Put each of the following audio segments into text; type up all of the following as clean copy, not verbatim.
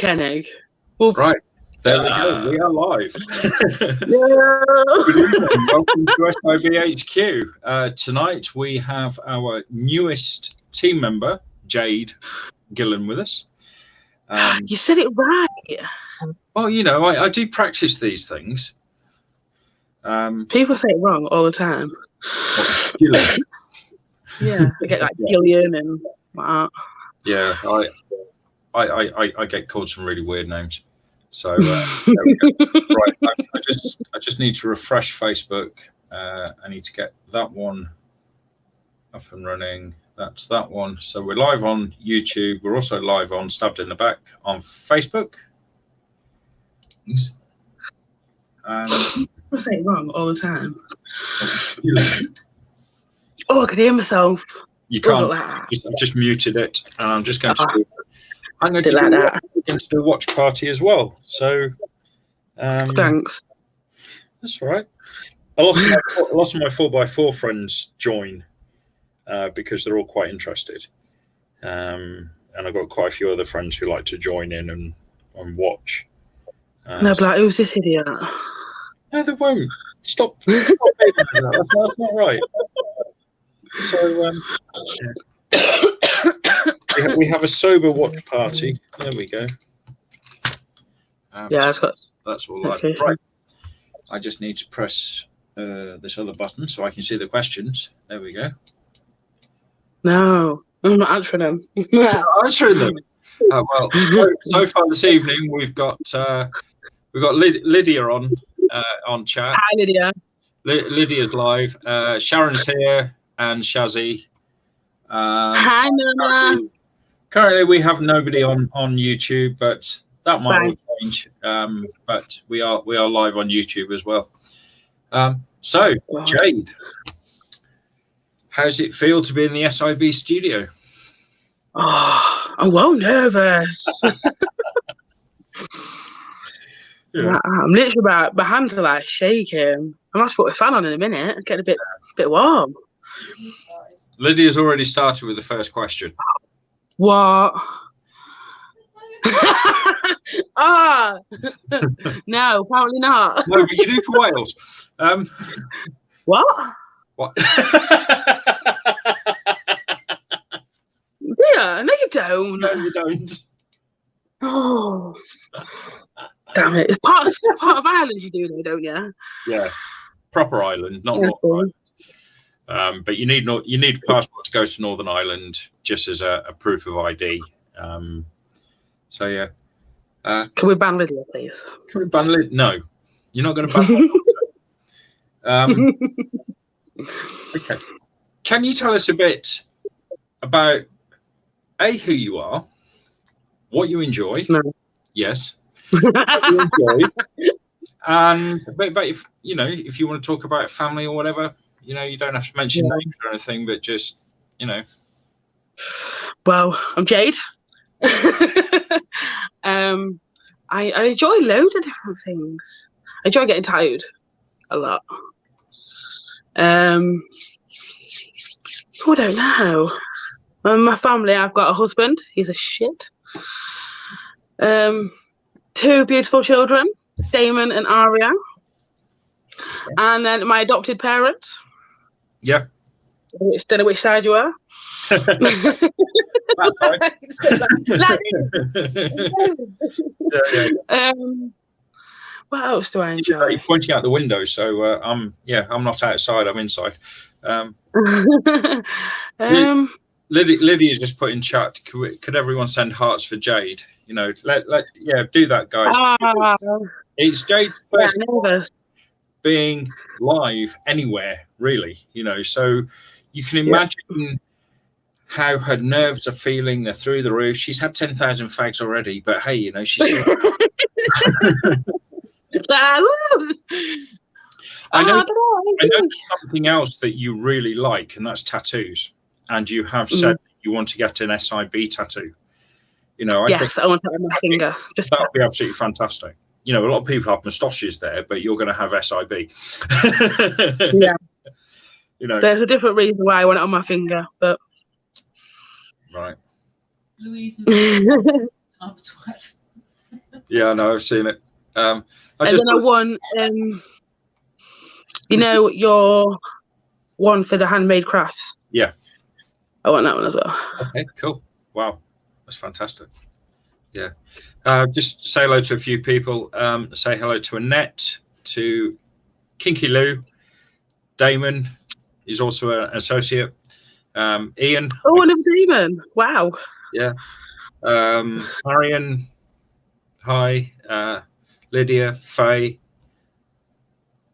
Kenny. Well, right. There we go. We are live. yeah. Good evening. Welcome to SIB HQ. Tonight we have our newest team member, Jade Gillon, with us. You said it right. Well, you know, I do practice these things. People say it wrong all the time. Gillon. Yeah, I get like Gillian and like that. Yeah, I get called some really weird names. So there we go. Right, I just need to refresh Facebook. I need to get that one up and running. That's that one. So we're live on YouTube. We're also live on Stabbed in the Back on Facebook. I say it wrong all the time. Oh, I can hear myself. You can't. I've just muted it, and I'm just going to. I'm going to do a watch party as well. So, thanks. That's all right. A lot of my 4x4 friends join because they're all quite interested, and I've got quite a few other friends who like to join in and watch. They'll be like, "Who's this idiot?" No, they won't. Stop being that. That's not right. So, we have a sober watch party. There we go. Yeah, that's all right. Right. I just need to press this other button so I can see the questions. There we go. No, I'm not answering them. You're not answering them. Well, so far this evening we've got Lydia on chat. Hi, Lydia. Lydia's live. Sharon's here and Shazzy. Hi, Nana. Currently, we have nobody on YouTube, but that might change. But we are live on YouTube as well. So, Jade, how's it feel to be in the SIB studio? Oh, I'm well nervous. Yeah. I'm literally my hands are like shaking. I'm gonna have to put a fan on in a minute. It's getting a bit warm. Lydia's already started with the first question. What? No, apparently not. No, but you do for Wales. What? What? Yeah, no, you don't. No, you don't. Oh, damn it! It's part of Ireland, you do though, don't you? Yeah, proper Ireland, not Northern Ireland. But you need a passport to go to Northern Ireland just as a proof of ID. So yeah. Can we ban Lydia, please? Can we ban Lydia? No, you're not going to ban. Okay. Can you tell us a bit about who you are, what you enjoy? No. Yes. What you enjoy, and but if if you want to talk about family or whatever. You don't have to mention names or anything, but just, Well, I'm Jade. I enjoy loads of different things. I enjoy getting tired a lot. I don't know. My family, I've got a husband. He's a shit. 2 beautiful children, Damon and Aria. And then my adopted parents. Yeah. Don't know which side you are. That's right. What else do I enjoy? You're pointing out the window, so I'm not outside. I'm inside. Lydia's just put in chat. Could everyone send hearts for Jade? Do that, guys. It's Jade's first time being live anywhere, really. So you can imagine how her nerves are feeling. They're through the roof. She's had 10,000 fags already, but hey, she's still. I know there's something else that you really like, and that's tattoos. And you have said you want to get an SIB tattoo. Yes, I want it on my finger. That would be absolutely fantastic. A lot of people have moustaches there, but you're going to have SIB. Yeah. There's a different reason why I want it on my finger, but. Right. Louise. Yeah, no, I've seen it. I won, you know, your one for the handmade crafts. Yeah. I want that one as well. Okay, cool. Wow, that's fantastic. Yeah. Just say hello to a few people. Say hello to Annette, to Kinky Lou, Damon. He's also an associate. Ian. Oh, another Damon. Wow. Yeah. Marion. Hi. Lydia. Faye.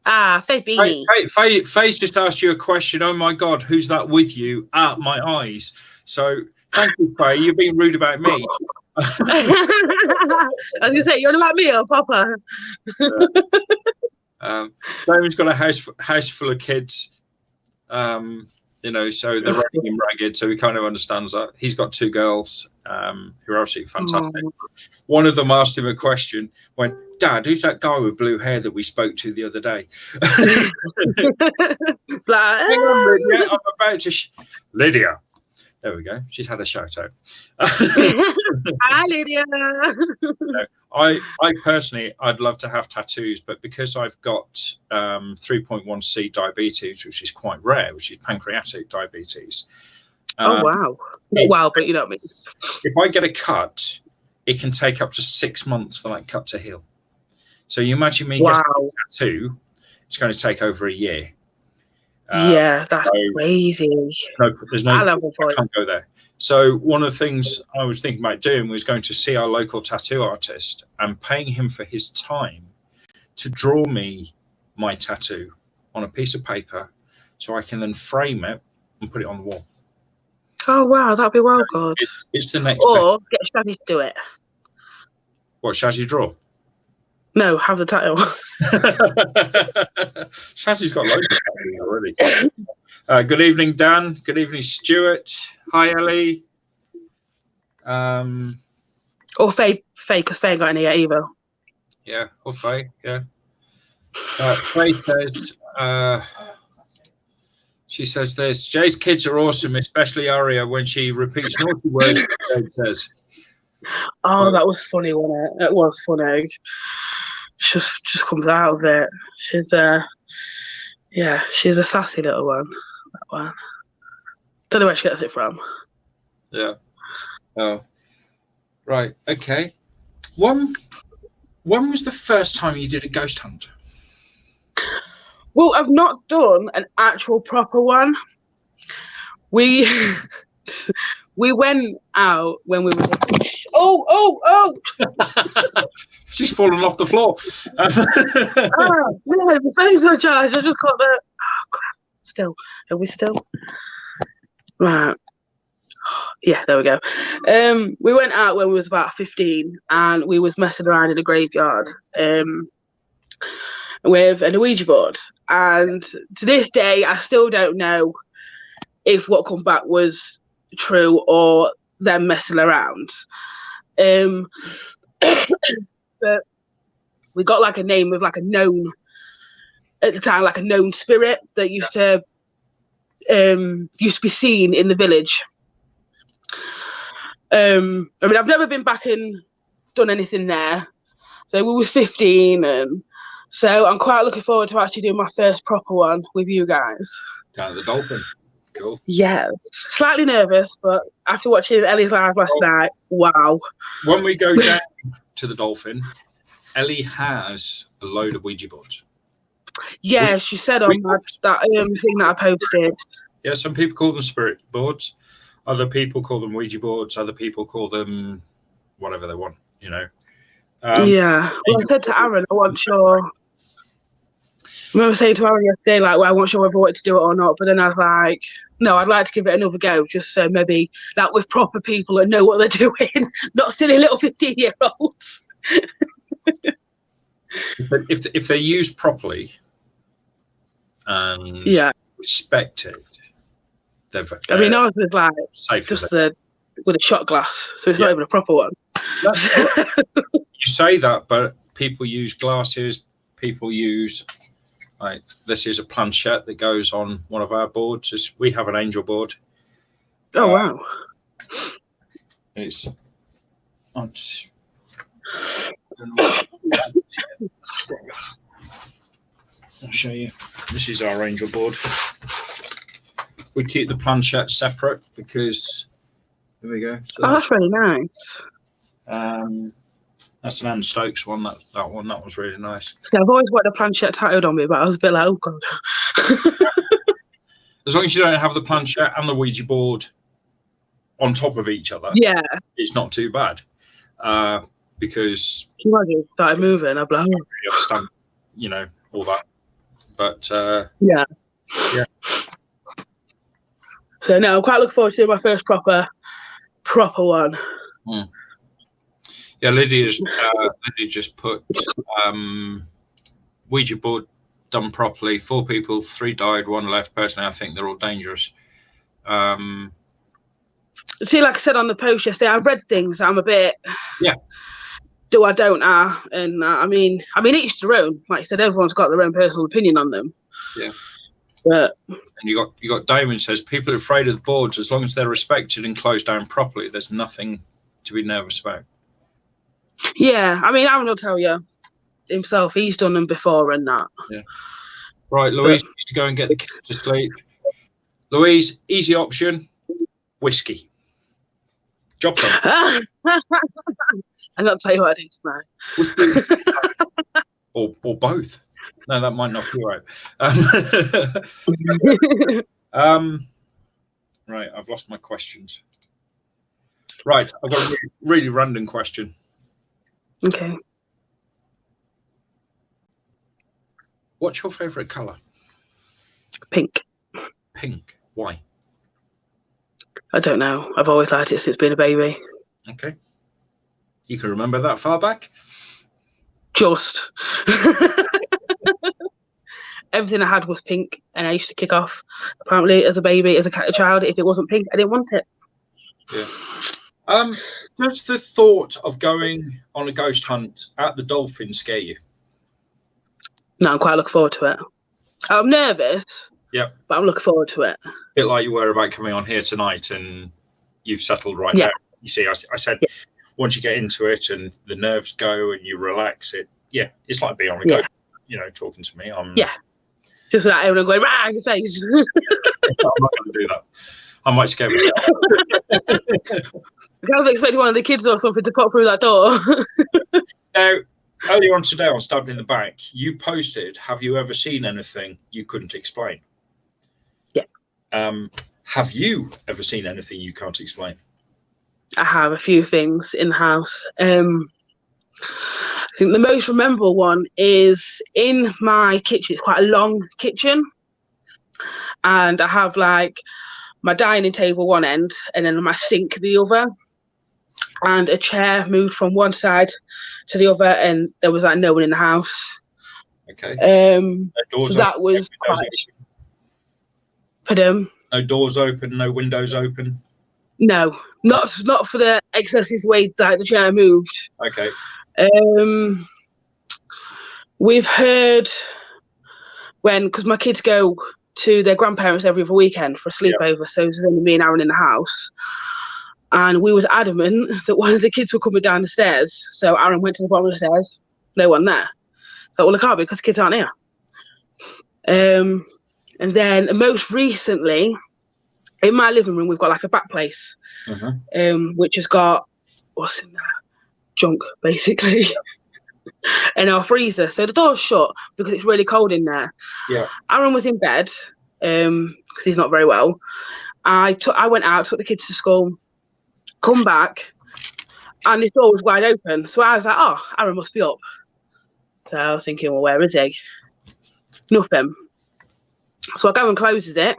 Faye Beanie. Faye's just asked you a question. Oh my God, who's that with you? At my eyes. So thank you, Faye. You're being rude about me. I was going to say, you're about me or Papa? Damon's got a house full of kids. You know, so they're running him ragged, so he kind of understands that. He's got 2 girls who are absolutely fantastic. One of them asked him a question, went, Dad, who's that guy with blue hair that we spoke to the other day? Hang on, Lydia, I'm about to... Lydia. There we go. She's had a shout out. Hi, Lydia. I personally, I'd love to have tattoos, but because I've got 3.1C diabetes, which is quite rare, which is pancreatic diabetes. Oh, wow. Wow, but you know what I mean. If I get a cut, it can take up to 6 months for that cut to heal. So you imagine me getting a tattoo, it's going to take over a year. Yeah, that's crazy. There's no, I can't go there. So one of the things I was thinking about doing was going to see our local tattoo artist and paying him for his time to draw me my tattoo on a piece of paper so I can then frame it and put it on the wall. Oh, wow, that'd be well good. It's the next Or get Shazzy to do it. What, Shazzy draw? No, have the title. Shazzy's got loads of tattoos already. Good evening, Dan. Good evening, Stuart. Hi, Ellie. Or Faye, because Faye ain't got any yet either. Yeah, or Faye, yeah. Faye says, she says this, Jay's kids are awesome, especially Aria when she repeats naughty words, Jade says. Oh, that was funny, wasn't it? It was funny. Just comes out of it. She's she's a sassy little one. That one. Don't know where she gets it from. Yeah. Oh. Right. Okay. When was the first time you did a ghost hunt? Well, I've not done an actual proper one. We went out when we were. Oh! She's fallen off the floor. No, the phone's not charged. I just got the. Oh crap! Still, are we still? Right. Yeah, there we go. We went out when we was about 15, and we was messing around in a graveyard with an Ouija board. And to this day, I still don't know if what come back was true or them messing around. But we got like a name of like a known at the time, like a known spirit that used to be seen in the village. I mean, I've never been back and done anything there. So we was 15, and so I'm quite looking forward to actually doing my first proper one with you guys. Down at the Dolphin. Cool. Yes. Slightly nervous, but after watching Ellie's live last night, wow. When we go down to the Dolphin, Ellie has a load of Ouija boards. Yeah, she said on that thing that I posted. Yeah, some people call them spirit boards. Other people call them Ouija boards. Other people call them whatever they want, you know. Yeah. Well, I said to Aaron, I wasn't sure. I remember saying to Aaron yesterday, like, well, I wasn't sure whether I wanted to do it or not. But then I was like, no, I'd like to give it another go, just so maybe like with proper people that know what they're doing, not silly little 15-year-olds. But if they're used properly and respected, I mean, ours was like safe just with a shot glass, so it's not even a proper one. You say that, but people use glasses. People use like this is a planchette that goes on one of our boards. We have an angel board. Oh wow! I'll show you. This is our angel board. We keep the planchette separate because here we go. So that's really nice. That's an Anne Stokes one. That was really nice. So I've always wanted a planchette tattooed on me, but I was a bit like, oh god. As long as you don't have the planchette and the Ouija board on top of each other, yeah, it's not too bad. Because can you imagine started moving? I'd be like, I don't really understand, you know, all that. But yeah. So no, I'm quite looking forward to my first proper one. Yeah, Lydia just put Ouija board done properly. 4 people, 3 died, 1 left. Personally, I think they're all dangerous. See, like I said on the post yesterday, I've read things. I'm a bit do I don't I, and I mean each their own. Like I said, everyone's got their own personal opinion on them. Yeah. But and you got Damon says people are afraid of the boards as long as they're respected and closed down properly. There's nothing to be nervous about. Yeah, I mean Aaron will tell you himself. He's done them before and that. Yeah. Right, Louise needs to go and get the kids to sleep. Louise, easy option, whiskey. Job done. And I'll tell you what I do tonight. or both. No, that might not be right. Right, I've lost my questions. Right, I've got a really random question. Okay. What's your favourite colour? Pink. Pink. Why? I don't know. I've always liked it since being a baby. Okay. You can remember that far back? Just. Everything I had was pink, and I used to kick off. Apparently, as a baby, as a child, if it wasn't pink, I didn't want it. Yeah. Does the thought of going on a ghost hunt at the Dolphin scare you? No, I'm quite looking forward to it. I'm nervous. Yeah. But I'm looking forward to it. A bit like you were about coming on here tonight, and you've settled right now. You see, I said once you get into it and the nerves go and you relax, it's like being on a ghost. You know, talking to me. Just like everyone going, rah, your face. I'm not going to do that. I might scare myself. I kind of expected one of the kids or something to pop through that door. Now, earlier on today on Stabbed in the Back, you posted, have you ever seen anything you couldn't explain? Yeah. Have you ever seen anything you can't explain? I have a few things in the house. I think the most memorable one is in my kitchen. It's quite a long kitchen. And I have like my dining table one end and then my sink the other. And a chair moved from one side to the other and there was like no one in the house. Okay. So that was quite... Pardon? No doors open, no windows open? No, not for the excessive way that the chair moved. Okay. We've heard because my kids go to their grandparents every other weekend for a sleepover, so there's only me and Aaron in the house. And we was adamant that one of the kids were coming down the stairs. So Aaron went to the bottom of the stairs, no one there. So, well, it can't be because kids aren't here. And then most recently, in my living room, we've got like a back place, which has got, what's in there? Junk, basically. And our freezer. So the door's shut because it's really cold in there. Yeah. Aaron was in bed because he's not very well. I went out, took the kids to school, come back, and the door was wide open. So I was like, oh, Aaron must be up. So I was thinking, well, where is he? Nothing. So I go and closes it.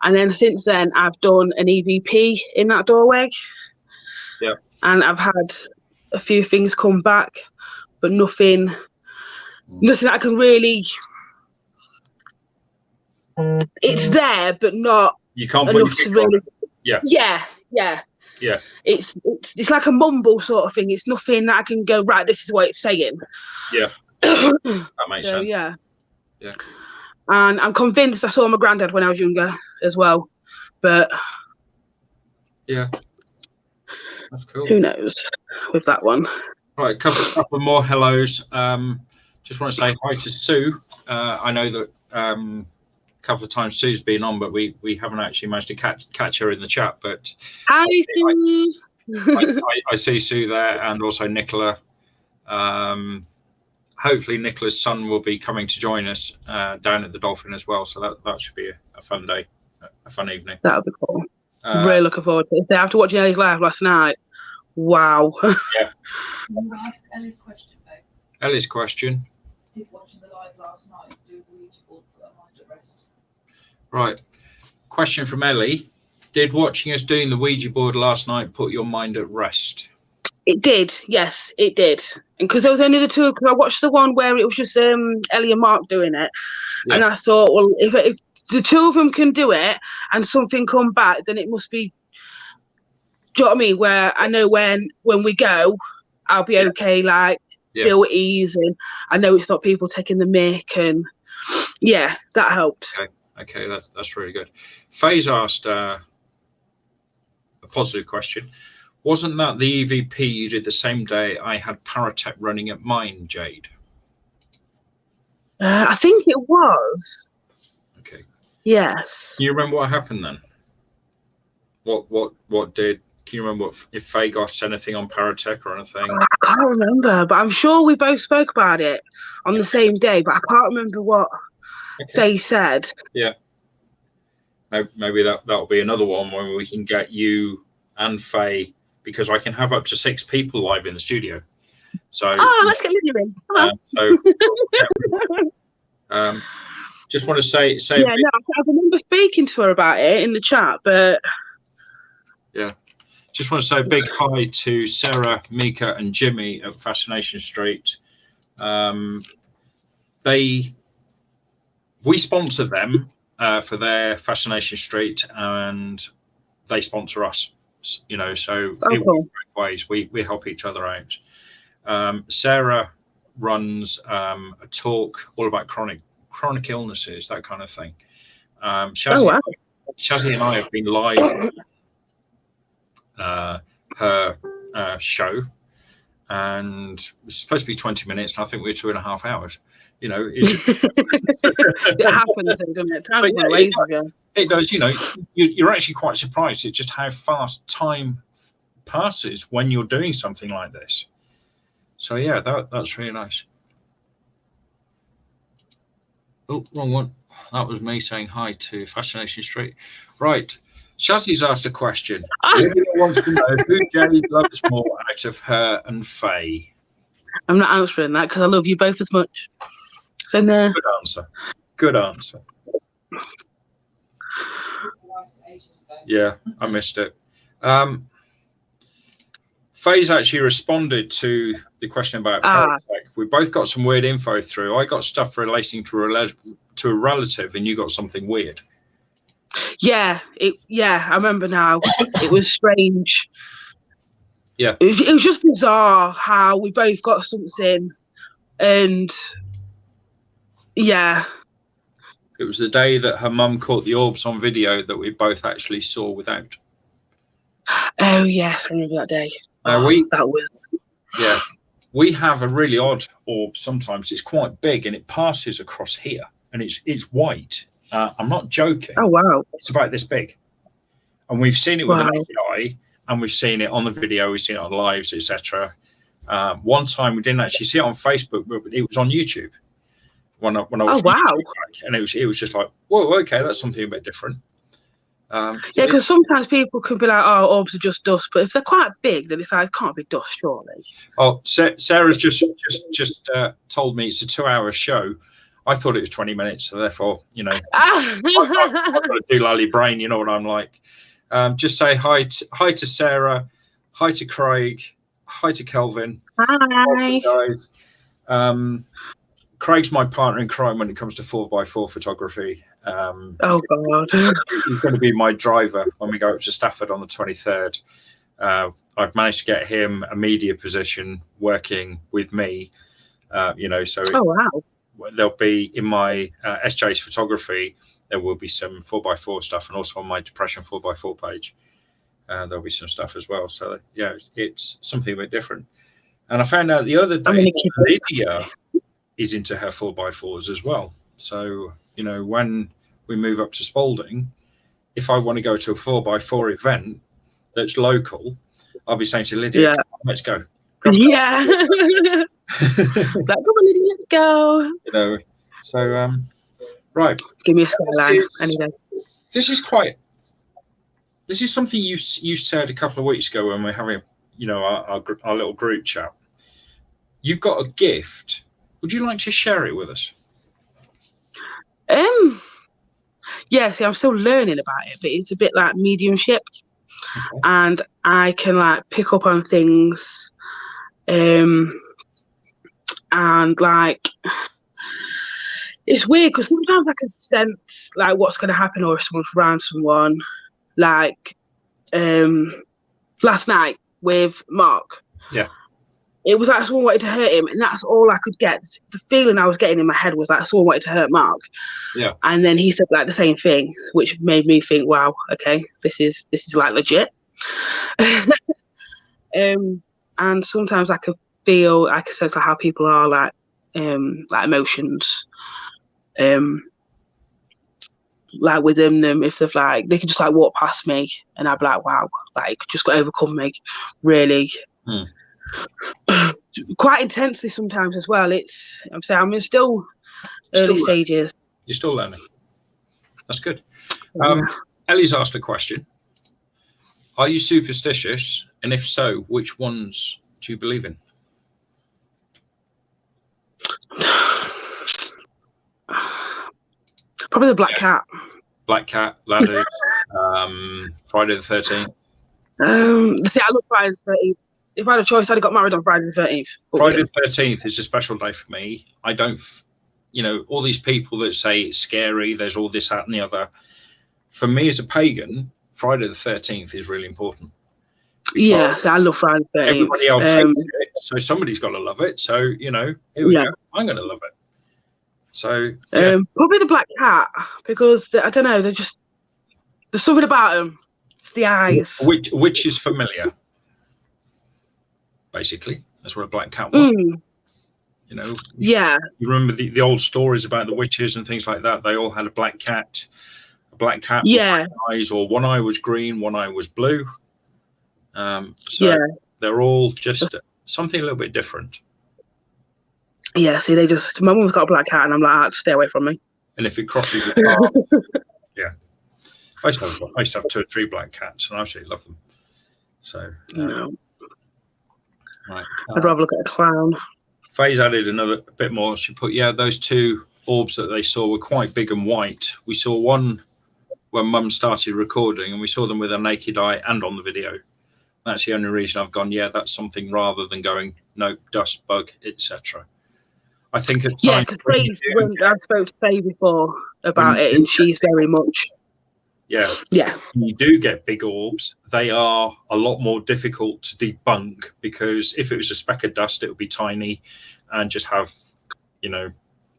And then since then, I've done an EVP in that doorway. Yeah. And I've had a few things come back, but nothing that I can really... It's there, but not you can't put enough to really... Yeah. It's like a mumble sort of thing. It's nothing that I can go, right, this is what it's saying. Yeah. That makes sense. Yeah. Yeah. And I'm convinced I saw my granddad when I was younger as well. But yeah. That's cool. Who knows with that one. Right, a couple more hellos. Just want to say hi to Sue. I know that a couple of times Sue's been on, but we haven't actually managed to catch her in the chat. But Hi, Sue. I see Sue there, and also Nicola. Hopefully, Nicola's son will be coming to join us down at the Dolphin as well. So that should be a fun day, a fun evening. That would be cool. Really looking forward to it. After watching Ellie's live last night, wow. Yeah. Remember, ask Ellie's question, babe. Ellie's question. Did watching the live last night do Ouija board put her mind at rest? Right. Question from Ellie. Did watching us doing the Ouija board last night put your mind at rest? It did, yes, it did. And because there was only the two, because I watched the one where it was just Ellie and Mark doing it, and I thought, well, if the two of them can do it and something come back, then it must be. Do you know what I mean? Where I know when we go, I'll be okay, like feel at ease, and I know it's not people taking the mick, and that helped. Okay, that's really good. Faye's asked a positive question. Wasn't that the EVP you did the same day I had Paratech running at mine, Jade? I think it was. Okay. Yes. Can you remember what happened then? What did? Can you remember if Faye got anything on Paratech or anything? I can't remember, but I'm sure we both spoke about it on the same day. But I can't remember what Faye said. Yeah. Maybe that'll be another one where we can get you and Faye, because I can have up to 6 people live in the studio. So let's get Lydia in. Just want to say yeah, no, I remember speaking to her about it in the chat, but just want to say a big hi to Sarah, Mika, and Jimmy at Fascination Street. We sponsor them for their Fascination Street, and they sponsor us. You know, so it works both ways. We help each other out. Sarah runs a talk all about chronic illnesses, that kind of thing. Shazzy and I have been live her show, and it's supposed to be 20 minutes, and I think we're 2.5 hours. You know, it happens, doesn't it? It does. You know, you're actually quite surprised at just how fast time passes when you're doing something like this. So yeah, that's really nice. Oh, wrong one. That was me saying hi to Fascination Street. Right. Shazzy's asked a question. Lydia wants to know who Jade loves more out of her and Faye. I'm not answering that because I love you both as much. So no. Good answer. Yeah, I missed it. Faye's actually responded to the question about Paratech. We both got some weird info through. I got stuff relating to a relative, and you got something weird. Yeah, I remember now. It was strange. Yeah, it was just bizarre how we both got something, and yeah. It was the day that her mum caught the orbs on video that we both actually saw without. Oh yes, I remember that day. That was. Yeah, we have a really odd orb. Sometimes it's quite big and it passes across here, and it's white. I'm not joking. Oh wow! It's about this big, and we've seen it with an naked eye, and we've seen it on the video. We've seen it on lives, etc. One time we didn't actually see it on Facebook, but it was on YouTube. When I was YouTube back, and it was just like, whoa, okay, that's something a bit different. Yeah, because sometimes people can be like, oh, orbs are just dust, but if they're quite big, then it's like, it can't be dust, surely. Oh, Sarah's just told me it's a 2-hour show. I thought it was 20 minutes, so therefore, you know, I've got a doolally brain, you know what I'm like. Just say hi to Sarah, hi to Craig, hi to Kelvin. Hi. Guys. Craig's my partner in crime when it comes to 4x4 photography. Oh God! He's going to be my driver when we go up to Stafford on the 23rd. I've managed to get him a media position working with me. You know, so there'll be in my SJ's photography. There will be some 4x4 stuff, and also on my Depression 4x4 page, there'll be some stuff as well. So yeah, it's something a bit different. And I found out the other I'm day gonna keep it. Lydia is into her 4x4s as well. So, you know, when we move up to Spalding, if I want to go to a 4x4 event that's local, I'll be saying to Lydia, Yeah. "Come on, let's go." Grab Yeah. that. Like, come on, Lydia, let's go. You know, so right. Give me a skyline any day. This is something you said a couple of weeks ago when we're having, you know, our little group chat. You've got a gift. Would you like to share it with us? Yeah, see, I'm still learning about it, but it's a bit like mediumship. Okay. And I can like pick up on things, and like it's weird because sometimes I can sense like what's going to happen or if someone's around someone. Like last night with Mark. Yeah. It was like someone wanted to hurt him, and that's all I could get. The feeling I was getting in my head was like someone wanted to hurt Mark. Yeah. And then he said like the same thing, which made me think, wow, okay, this is like legit. And sometimes I could feel, I could sense like how people are like emotions, like within them. If they've like, they could just like walk past me, and I'd be like, wow, like it could just overcome me, really. Quite intensely sometimes as well. I'm saying I'm still early stages. You're still learning. That's good. Yeah. Ellie's asked a question. Are you superstitious? And if so, which ones do you believe in? Probably the black cat. Black cat, ladders, Friday the 13th. See, I love Friday the 13th. If I had a choice, I'd have got married on Friday the 13th. Friday the 13th is a special day for me. I don't, you know, all these people that say it's scary, there's all this, that, and the other. For me as a pagan, Friday the 13th is really important. Yeah, so I love Friday the 13th. Everybody else hates it, so somebody's got to love it. So, you know, here we go. I'm going to love it. So, yeah. Probably the black cat, because I don't know, there's something about them. It's the eyes. Which is familiar. Basically, that's what a black cat was. You know, yeah. You remember the old stories about the witches and things like that. They all had a black cat. Yeah. With eyes, or one eye was green, one eye was blue. So they're all just something a little bit different. Yeah. See, my mum's got a black cat, and I'm like, stay away from me. And if it crosses your path, yeah. I used to have 2 or 3 black cats, and I absolutely love them. So no. Right. I'd rather look at a clown. Faye's added another bit more. She put, those 2 orbs that they saw were quite big and white. We saw one when Mum started recording, and we saw them with our naked eye and on the video. That's the only reason I've gone, that's something, rather than going, no, dust, bug, etc. I think at times, because I spoke to Faye before about it, and she's very much. Yeah. When you do get big orbs, they are a lot more difficult to debunk, because if it was a speck of dust, it would be tiny and just have, a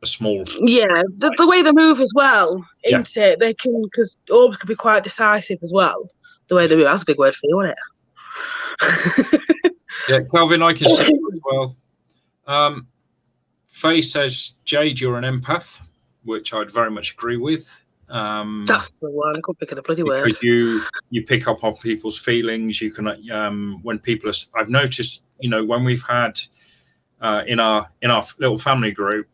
small. Yeah, the way they move as well, isn't it? They can, because orbs can be quite decisive as well. The way they move, that's a big word for you, isn't it? Yeah, Calvin, I can see you as well. Faye says, Jade, you're an empath, which I'd very much agree with. That's the one. I couldn't pick of the bloody word. Because you pick up on people's feelings. You can when people are. I've noticed, when we've had in our little family group,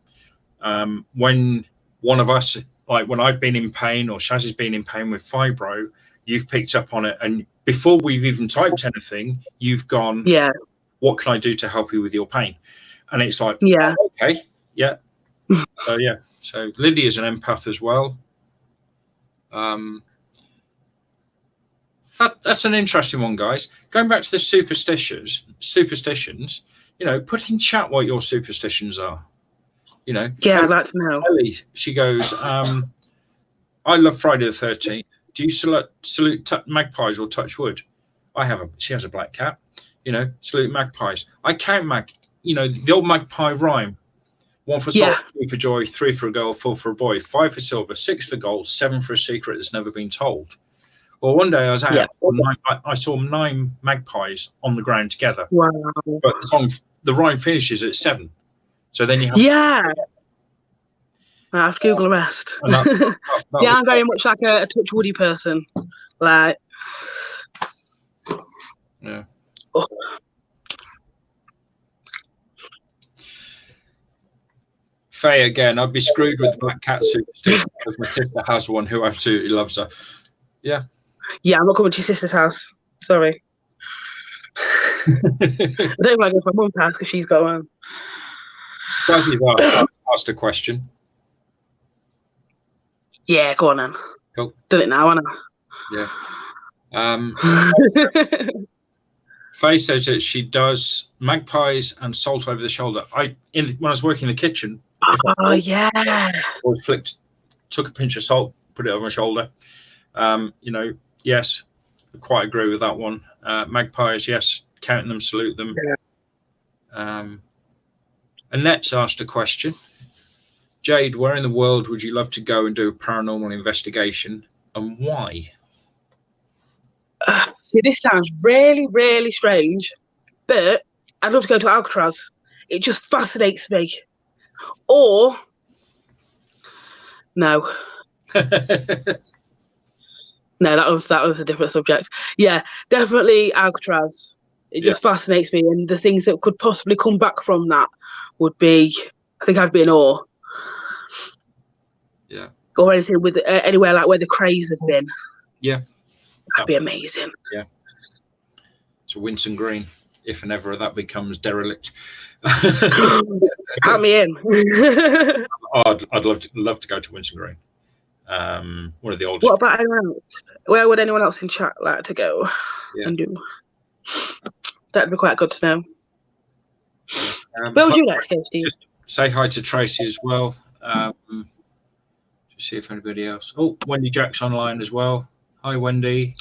when one of us, like when I've been in pain or Shaz has been in pain with fibro, you've picked up on it, and before we've even typed anything, you've gone, what can I do to help you with your pain? And it's like, okay, So Lydia's an empath as well. That's an interesting one, guys. Going back to the superstitions, put in chat what your superstitions are. I'd like to know. Ellie, she goes, I love Friday the 13th. Do you salute magpies or touch wood? She has a black cat. Salute magpies. I count the old magpie rhyme. 1 for salt, 2 for joy, 3 for a girl, 4 for a boy, 5 for silver, 6 for gold, 7 for a secret that's never been told. Well, one day I was out, Yeah. I saw 9 magpies on the ground together. Wow. But the rhyme finishes at 7. So then you have... Yeah. I have to Google the rest. that Yeah, I'm very much like a touch woody person. Like, yeah. Oh. Faye again, I'd be screwed with the black cat superstition because my sister has one who absolutely loves her. Yeah. Yeah, I'm not coming to your sister's house. Sorry. I don't like going to my mum's house because she's got one. Sophie's asked a question. Yeah, go on then. Cool. Do it now, Anna. Yeah. Faye says that she does magpies and salt over the shoulder. When I was working in the kitchen, Yeah. I took a pinch of salt, put it over my shoulder. Yes, I quite agree with that one. Magpies, yes, count them, salute them. Yeah. Annette's asked a question. Jade, where in the world would you love to go and do a paranormal investigation, and why? See, this sounds really, really strange, but I'd love to go to Alcatraz. It just fascinates me. Or no. No, that was a different subject. Yeah, definitely Alcatraz. It just fascinates me, and the things that could possibly come back from that would be, I think I'd be in awe. Yeah. Or anything with anywhere like where the crays have been. Yeah. That'd be amazing. Yeah. So Winson Green, if and ever that becomes derelict. Count me in. I'd love to go to Winson Green. One of the oldest. What about anyone else? Where would anyone else in chat like to go and do? That'd be quite good to know. Where would you like to go, Steve? Just say hi to Tracy as well. Just see if anybody else. Oh, Wendy Jack's online as well. Hi, Wendy.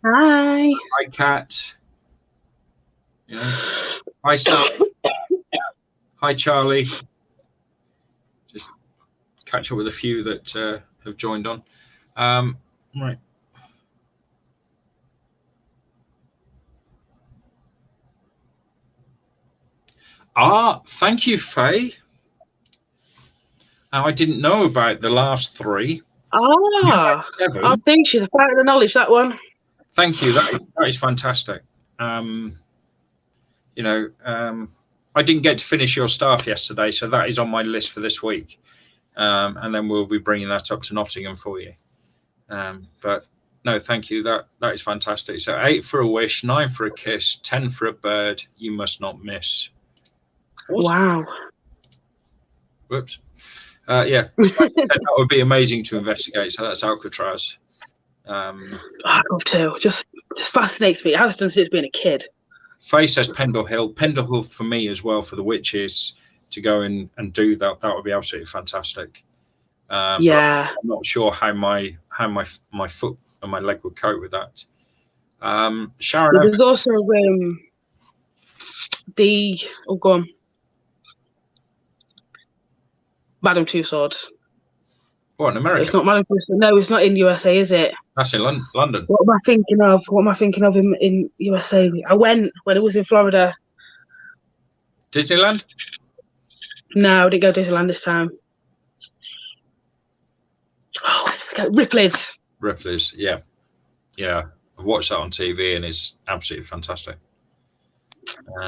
Hi. Hi, Kat. Hi, Sam. Hi, Charlie. Just catch up with a few that have joined on. Right. Thank you, Faye. Now, I didn't know about the last 3. I think she's a part of the knowledge, that one. Thank you. That is fantastic. I didn't get to finish your staff yesterday, so that is on my list for this week. And then we'll be bringing that up to Nottingham for you. But no, thank you. That is fantastic. So 8 for a wish, 9 for a kiss, 10 for a bird. You must not miss. Awesome. Wow. Whoops. Yeah, that would be amazing to investigate. So that's Alcatraz. I'd love to. Just fascinates me. It has done since being a kid. Faye says Pendle Hill. Pendle Hill for me as well, for the witches to go and do that. That would be absolutely fantastic. Yeah. I'm not sure how my foot and my leg would cope with that. Sharon. There's also go on. Madame Tussauds. What, in America? It's not Madame Tussauds. No, it's not in USA, is it? That's in London. What am I thinking of in USA? I went when it was in Florida. Disneyland? No, I didn't go to Disneyland this time. Oh, where did we go? Ripley's. Ripley's, yeah. Yeah. I've watched that on TV and it's absolutely fantastic.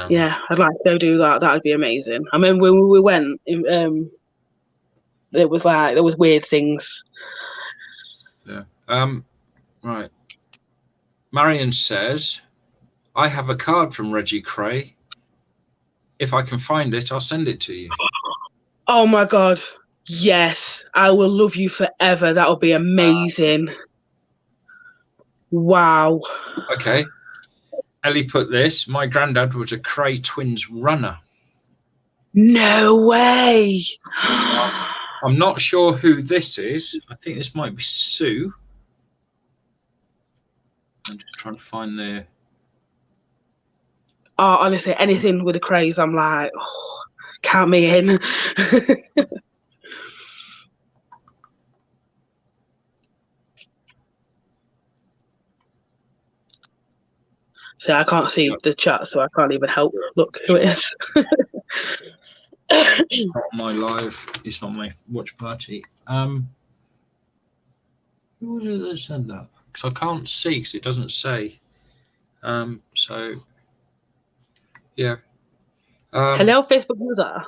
Yeah, I'd like to go do that. That would be amazing. I mean, when we went, it was like there was weird things. Yeah. Right. Marion says, I have a card from Reggie Cray. If I can find it, I'll send it to you. Oh my God. Yes. I will love you forever. That would be amazing. Wow. Okay. Ellie put this. My granddad was a Cray Twins runner. No way. I'm not sure who this is. I think this might be Sue. I'm just trying to find the... Oh, honestly, anything with the Crays, I'm like, oh, count me in. So I can't see the chat, so I can't even help. Look who it is. Not my live. It's not my watch party. Who was it that said that? Because I can't see because it doesn't say. So yeah. Hello, Facebook user.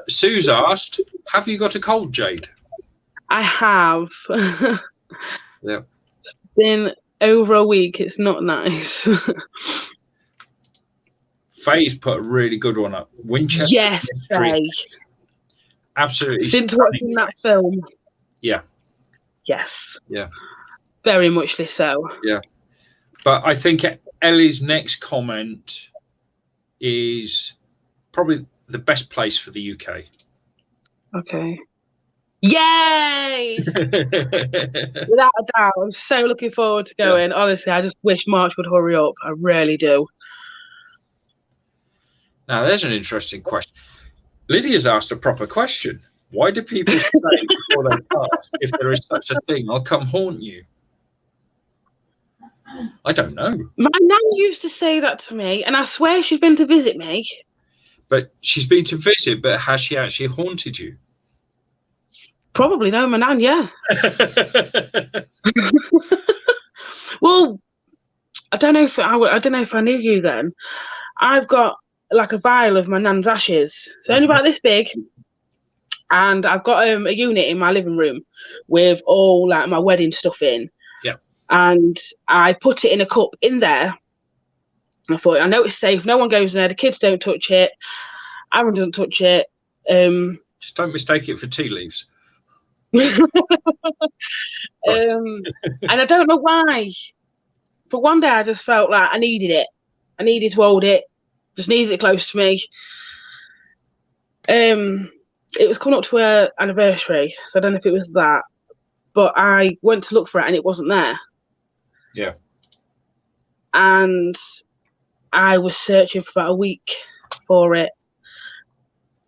Sue's asked, "Have you got a cold, Jade?" I have. Yeah. It's been over a week. It's not nice. Faye's put a really good one up. Winchester. Yes, Faye. Absolutely. Since watching that film. Yeah. Yes. Yeah. Very muchly so. Yeah. But I think Ellie's next comment is probably the best place for the UK. Okay. Yay! Without a doubt. I'm so looking forward to going. Yeah. Honestly, I just wish March would hurry up. I really do. Now, there's an interesting question. Lydia's asked a proper question. Why do people say before they pass, if there is such a thing, I'll come haunt you? I don't know. My nan used to say that to me, and I swear she's been to visit me. But she's been to visit, but has she actually haunted you? Probably no, my nan, yeah. Well, I don't know if I knew you then. I've got like a vial of my nan's ashes. It's only about this big. And I've got a unit in my living room with all like my wedding stuff in. Yeah. And I put it in a cup in there. I thought, I know it's safe. No one goes in there. The kids don't touch it. Aaron doesn't touch it. Just don't mistake it for tea leaves. And I don't know why. But one day I just felt like I needed it. I needed to hold it. Just needed it close to me. It was coming up to her anniversary, so I don't know if it was that. But I went to look for it and it wasn't there. Yeah. And I was searching for about a week for it.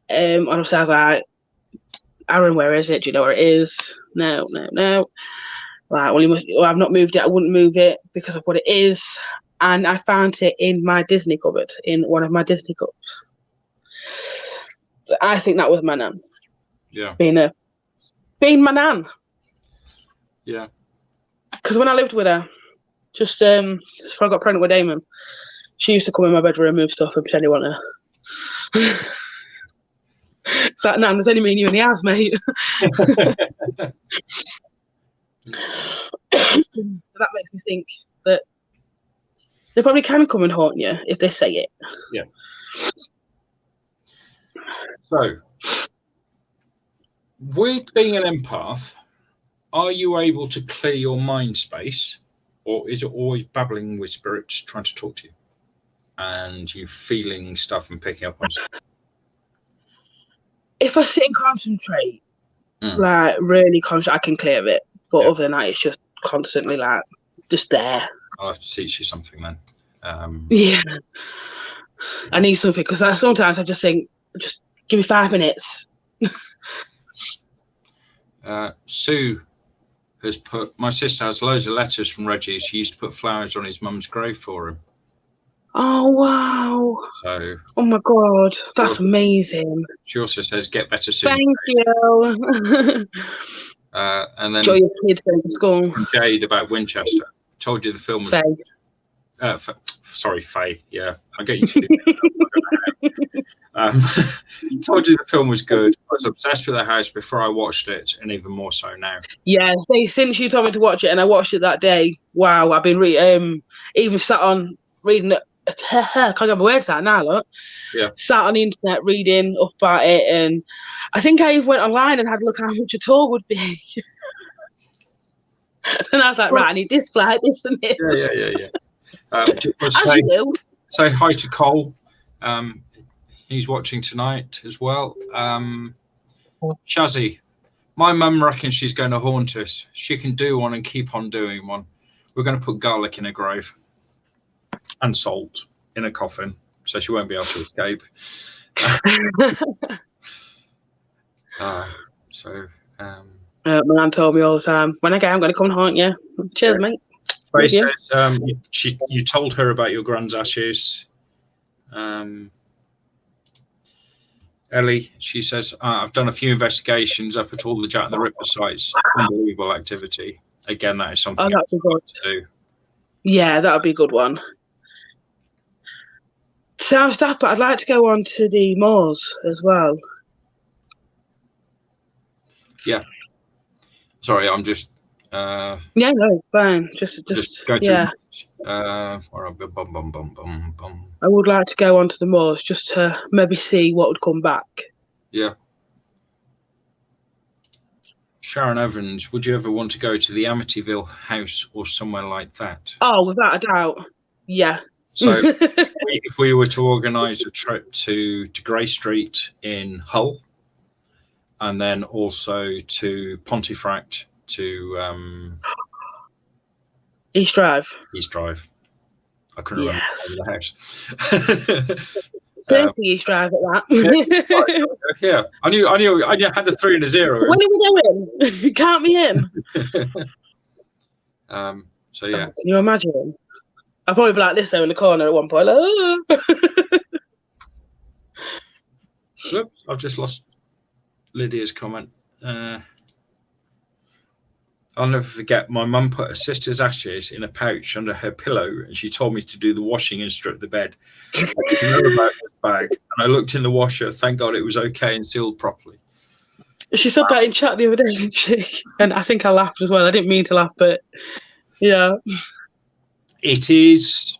Honestly, I was like, Aaron, where is it? Do you know where it is? No. Like, well, I've not moved it. I wouldn't move it because of what it is. And I found it in my Disney cupboard, in one of my Disney cups. I think that was my nan. Yeah. Being my nan. Yeah. Because when I lived with her, just before I got pregnant with Damon, she used to come in my bedroom, move stuff, and pretend he wanted her. It's like, Nan, there's only me and you in the house, mate. That makes me think that they probably can come and haunt you if they say it. Yeah. So, with being an empath, are you able to clear your mind space, or is it always babbling with spirits trying to talk to you, and you feeling stuff and picking up on stuff? If I sit and concentrate, like really concentrate, I can clear it. But other than that, it's just constantly like just there. I'll have to teach you something then. Yeah, I need something because sometimes I just think, just give me 5 minutes. Sue has put, my sister has loads of letters from Reggie. She used to put flowers on his mum's grave for him. Oh, wow. So. Oh, my God. That's amazing. She also says, get better soon. Thank you. And then. Enjoy your kids going to school. Jade about Winchester. Told you the film was. Faye. Sorry, Faye. Yeah, I get you. Told you the film was good. I was obsessed with the house before I watched it, and even more so now. Yeah, since you told me to watch it, and I watched it that day. Wow, I've been even sat on reading it. I can't get my words out now. Look. Yeah. Sat on the internet reading up about it, and I think I even went online and had a look how much a tour would be. And I was like, right, I need this flight, this and this. Yeah. Say hi to Cole. He's watching tonight as well. Shazzy, my mum reckons she's going to haunt us. She can do one and keep on doing one. We're going to put garlic in a grave and salt in a coffin, so she won't be able to escape. My man told me all the time, when I go, I'm going to come and haunt you. Cheers, mate. Faye says you told her about your grand's ashes. Ellie, she says, I've done a few investigations up at all the Jack the Ripper sites. Unbelievable activity. Again, that is something I'd like to do. Yeah, that would be a good one. Sounds daft, but I'd like to go on to the moors as well. Yeah. Sorry, I'm just. Yeah, no, it's fine. Just go through. Yeah. I would like to go on to the moors just to maybe see what would come back. Yeah. Sharon Evans, would you ever want to go to the Amityville house or somewhere like that? Oh, without a doubt. Yeah. So if we were to organise a trip to Grey Street in Hull, and then also to Pontefract to East Drive. I couldn't remember the house. Dirty East Drive at that. Yeah, I knew. I had a 3 and a 0. So when are we going? Count me in. So yeah. Can you imagine? I'll probably be like this though in the corner at one point. Whoops, I've just lost Lydia's comment. I'll never forget, my mum put her sister's ashes in a pouch under her pillow and she told me to do the washing and strip the bed. I didn't know about this bag and I looked in the washer. Thank God it was okay and sealed properly. She said that in chat the other day, didn't she? And I think I laughed as well. I didn't mean to laugh, but yeah. It is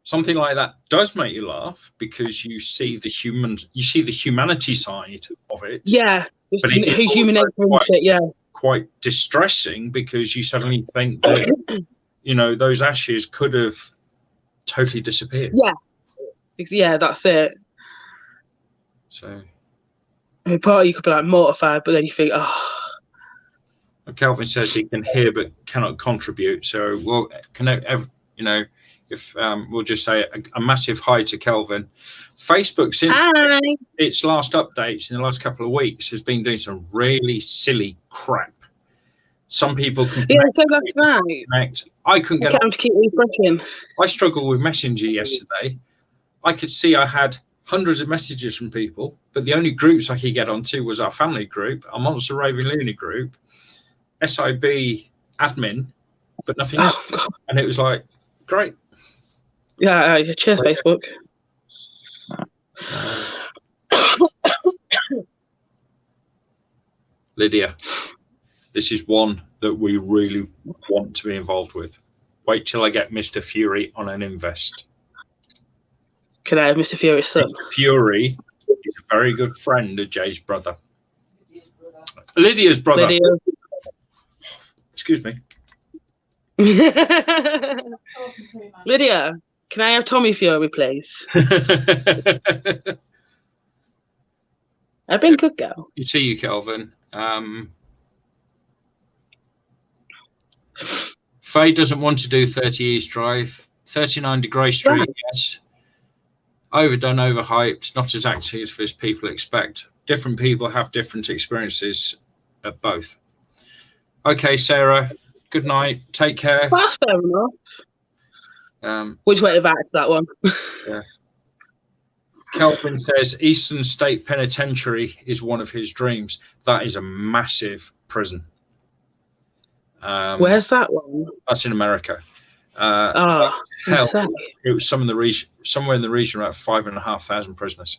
something like that does make you laugh because you see the humanity side of it. Yeah. But it is human nature and shit, yeah. Quite distressing because you suddenly think that those ashes could have totally disappeared. Yeah, that's it. So part of you could be like mortified, but then you think, oh. Kelvin says he can hear but cannot contribute. So we'll if we'll just say a massive hi to Kelvin. Facebook, since its last updates in the last couple of weeks, has been doing some really silly crap. Some people can that's right. Connect. I couldn't get on to keep refreshing. I struggled with Messenger yesterday. I could see I had hundreds of messages from people, but the only groups I could get onto was our family group, our Monster Raving Loony group, SIB admin, but nothing else. God. And it was like, great. Yeah, cheers, Facebook. Lydia, this is one that we really want to be involved with. Wait till I get Mr. Fury on an invest. Can I have Mr. Fury's son? Mr. Fury is a very good friend of Jay's brother. Lydia's brother. Excuse me. Lydia, can I have Tommy Fury, please? I've been good girl. You see, Kelvin. Faye doesn't want to do 30 East Drive. 39 to Grey Street, right. Yes. Overdone, overhyped, not as active as people expect. Different people have different experiences at both. Okay, Sarah, good night. Take care. Well, that's fair enough. Which way back to that one? Yeah. Kelvin says Eastern State Penitentiary is one of his dreams. That is a massive prison. Where's that one? That's in America. Hell, it was somewhere in the region, about 5,500 prisoners.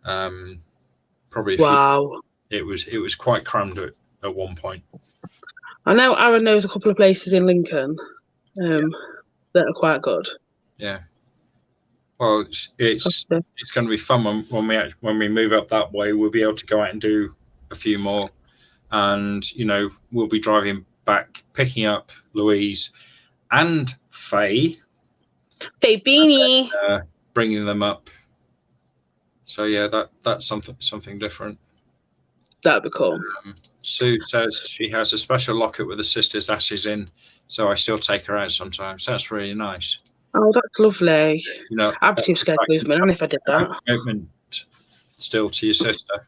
Probably. Wow. It was quite crammed at one point. I know Aaron knows a couple of places in Lincoln that are quite good. Yeah. Well, it's going to be fun when we move up that way. We'll be able to go out and do a few more, and we'll be driving back, picking up Louise and Faye Beanie, bringing them up. So yeah, that's something different. That'd be cool. Sue says she has a special locket with the sister's ashes in, so I still take her out sometimes. That's really nice. Oh, that's lovely. I'd be too scared to lose my nan if I did that. Commitment still to your sister.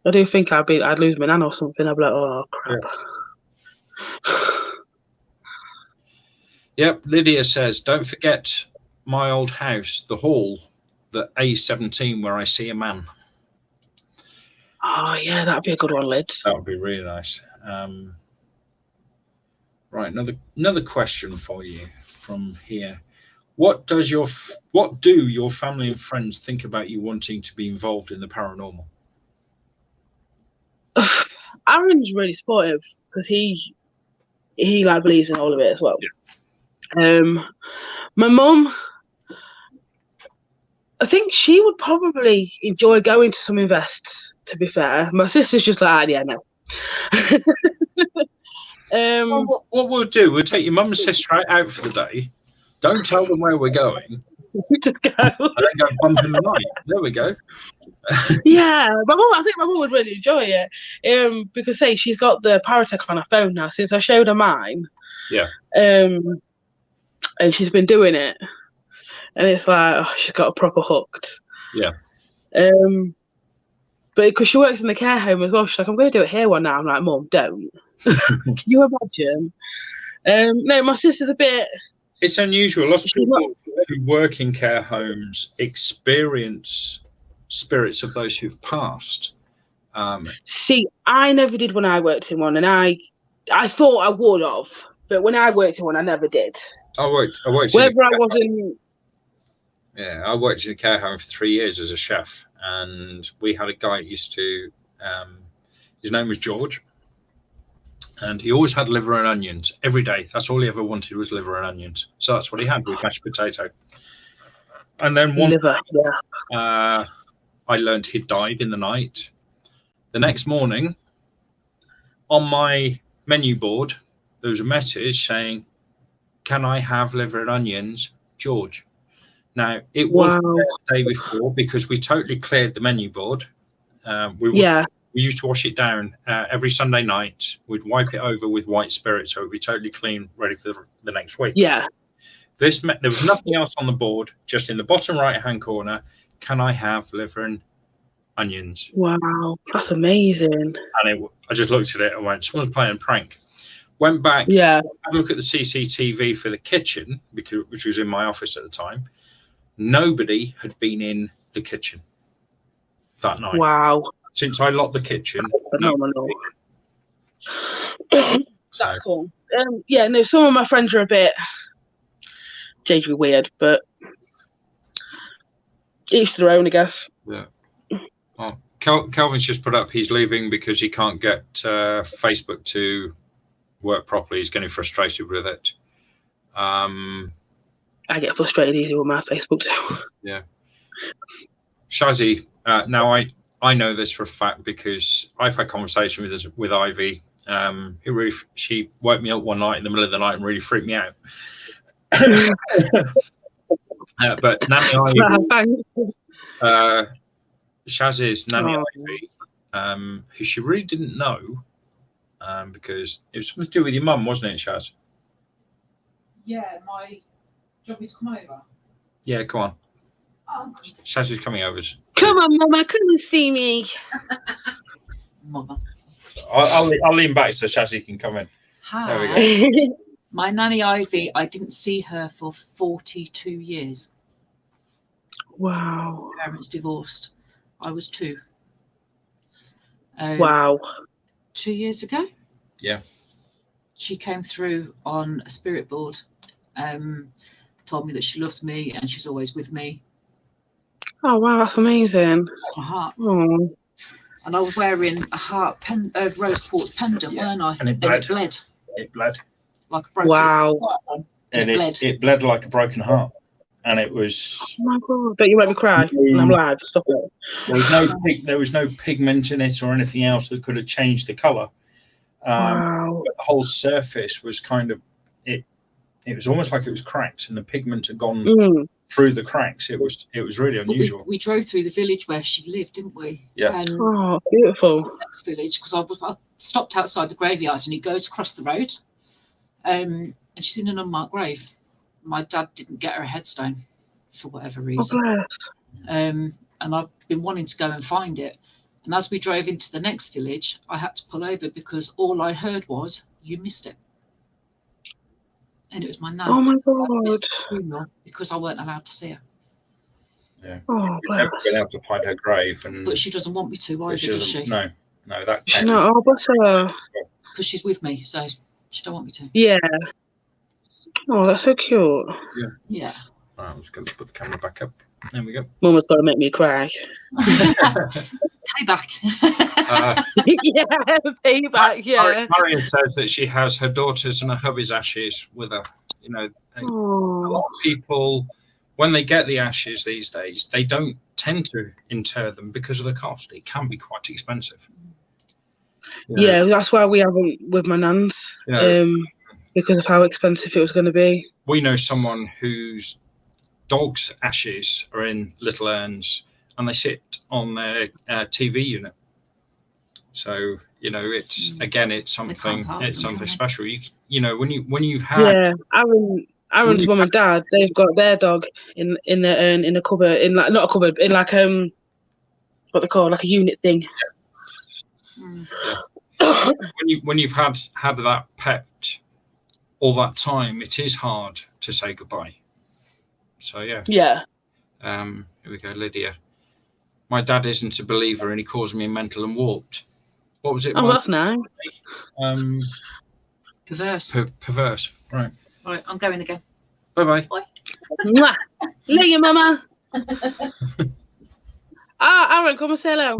I do think I'd lose my nan or something. I'd be like, oh crap. Yeah. Yep, Lydia says, don't forget my old house, the hall, the A17, where I see a man. Oh, yeah, that'd be a good one, Lid. That would be really nice. Right, another question for you from here. What do your family and friends think about you wanting to be involved in the paranormal? Aaron's really supportive because he like believes in all of it as well. Yeah. My mum, I think she would probably enjoy going to some invests. To be fair, my sister's just like, yeah, no. What we'll do, we'll take your mum and sister out for the day. Don't tell them where we're going. Just go. And then go bump in the night. There we go. Yeah, I think my mum would really enjoy it. Because say she's got the Paratech on her phone now since I showed her mine. Yeah. And she's been doing it, and it's like she's got a proper hooked. Yeah. But because she works in the care home as well, she's like, I'm going to do it here one now. I'm like, Mum, don't. Can you imagine? No, my sister's a bit. It's unusual. Lots of people who work in care homes experience spirits of those who've passed. See, I never did when I worked in one, and I thought I would have, but when I worked in one, I never did. I worked. Whether I wasn't. Yeah, I worked in a care home for 3 years as a chef, and we had a guy who used to. His name was George, and he always had liver and onions every day. That's all he ever wanted was liver and onions. So that's what he had with mashed potato. And then one liver, I learned he'd died in the night. The next morning, on my menu board, there was a message saying, "Can I have liver and onions, George?" Now, it was the day before because we totally cleared the menu board. We used to wash it down every Sunday night. We'd wipe it over with white spirit so it would be totally clean, ready for the next week. Yeah. There was nothing else on the board, just in the bottom right-hand corner, "Can I have liver and onions?" Wow, that's amazing. And I just looked at it and went, someone's playing a prank. Went back, had a look at the CCTV for the kitchen, which was in my office at the time. Nobody had been in the kitchen that night. Wow. Since I locked the kitchen. Phenomenal. That's cool. No, some of my friends are a bit Jade's weird, but each to their own, I guess. Yeah. Oh, Calvin's just put up he's leaving because he can't get Facebook to work properly. He's getting frustrated with it. I get frustrated easy with my Facebook too. Yeah. Shazzy, now I know this for a fact because I've had conversation with Ivy. She woke me up one night in the middle of the night and really freaked me out. But Nanny Ivy, Shazzy's Nanny Ivy, who she really didn't know, because it was something to do with your mum, wasn't it, Shaz? Yeah, do you want me to come over? Yeah, come on. Shaz is coming over. Come on, Mama, come and see me. Mama. I'll lean back so Shazzy can come in. Hi. There we go. My Nanny Ivy, I didn't see her for 42 years. Wow. My parents divorced. I was 2. Wow. 2 years ago? Yeah. She came through on a spirit board, told me that she loves me and she's always with me. Oh, wow, that's amazing. A heart. Oh. And I was wearing a rose quartz pendant, weren't I? And it bled. It bled. Like a broken heart. And it bled like a broken heart. And it was... Oh, my God. Don't you make me cry? And I'm live. Stop it. There was no pigment in it or anything else that could have changed the colour. Wow. But the whole surface was kind of... It was almost like it was cracked and the pigment had gone through the cracks. It was really unusual. We drove through the village where she lived, didn't we? Yeah. And oh, beautiful. The next village, because I stopped outside the graveyard and he goes across the road. And she's in an unmarked grave. My dad didn't get her a headstone for whatever reason. And I've been wanting to go and find it. And as we drove into the next village, I had to pull over because all I heard was, "You missed it." and it was my nan. Oh my God. Funeral because I weren't allowed to see her. Yeah. Oh, We've never been able to find her grave, and But she doesn't want me to either, does she? No, that came. No, oh, bless her. Because she's with me, so she don't want me to. Yeah. Oh, that's so cute. Yeah. Right, I'm just going to put the camera back up. There we go. Mama's got to make me cry. Payback. Yeah, payback, yeah. Marion says that she has her daughter's and her hubby's ashes with her. You know, a lot of people, when they get the ashes these days, they don't tend to inter them because of the cost. It can be quite expensive. You know, Yeah, that's why we haven't with my nan's, you know, because of how expensive it was going to be. we know someone whose dog's ashes are in little urns and they sit on their TV unit. So, you know, it's again, it's something special. You know, when you've had Aaron's mum and dad, they've got their dog in their urn in a cupboard, in like, not a cupboard, in like what they call like a unit thing. Yeah. when you've had that pet all that time, it is hard to say goodbye. So yeah. Yeah. Here we go, Lydia. My dad isn't a believer and he calls me mental and warped. What was it? Oh, that's nice. Perverse. Perverse. Right. Right, I'm going again. Bye. Mwah. Love you, mama. Aaron, come and say hello.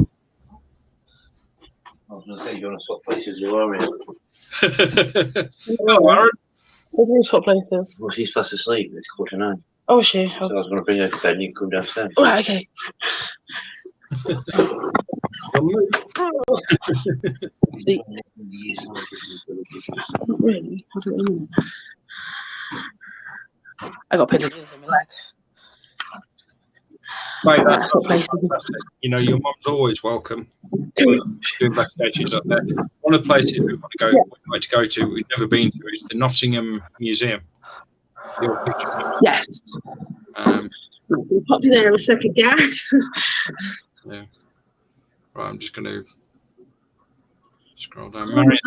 I was going to say, you want to swap places with Aria? Oh, Aaron. What do you swap places? Well, she's fast asleep. It's 8:45. Oh, is she? So I was going to bring her to bed and you can come downstairs. Right, okay. Not really. I don't know. I got pigeons in my leg. Mate, that's fantastic. You know, your mum's always welcome. Doing backstages up there. One of the places we want to go, we've never been to, is the Nottingham Museum. Your picture. Yes. We'll pop you there a second, guys. Yeah. Right, I'm just going to scroll down. Marion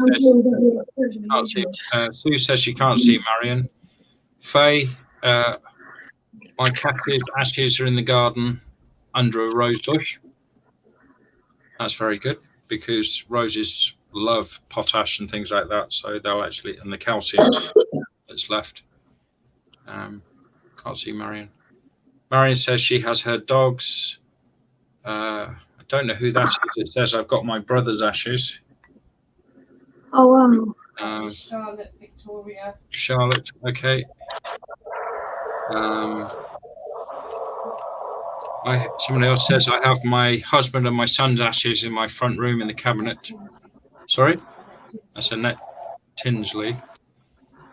says, can't see. Sue says she can't see Marion. Faye, my cat's ashes are in the garden under a rose bush. That's very good because roses love potash and things like that. So they'll actually, and the calcium that's left. Can't see Marion. Marion says she has her dogs. I don't know who that is. It says I've got my brother's ashes. Oh, wow. Charlotte, Victoria. Charlotte, okay. Somebody else says I have my husband and my son's ashes in my front room in the cabinet. Sorry? That's Annette Tinsley.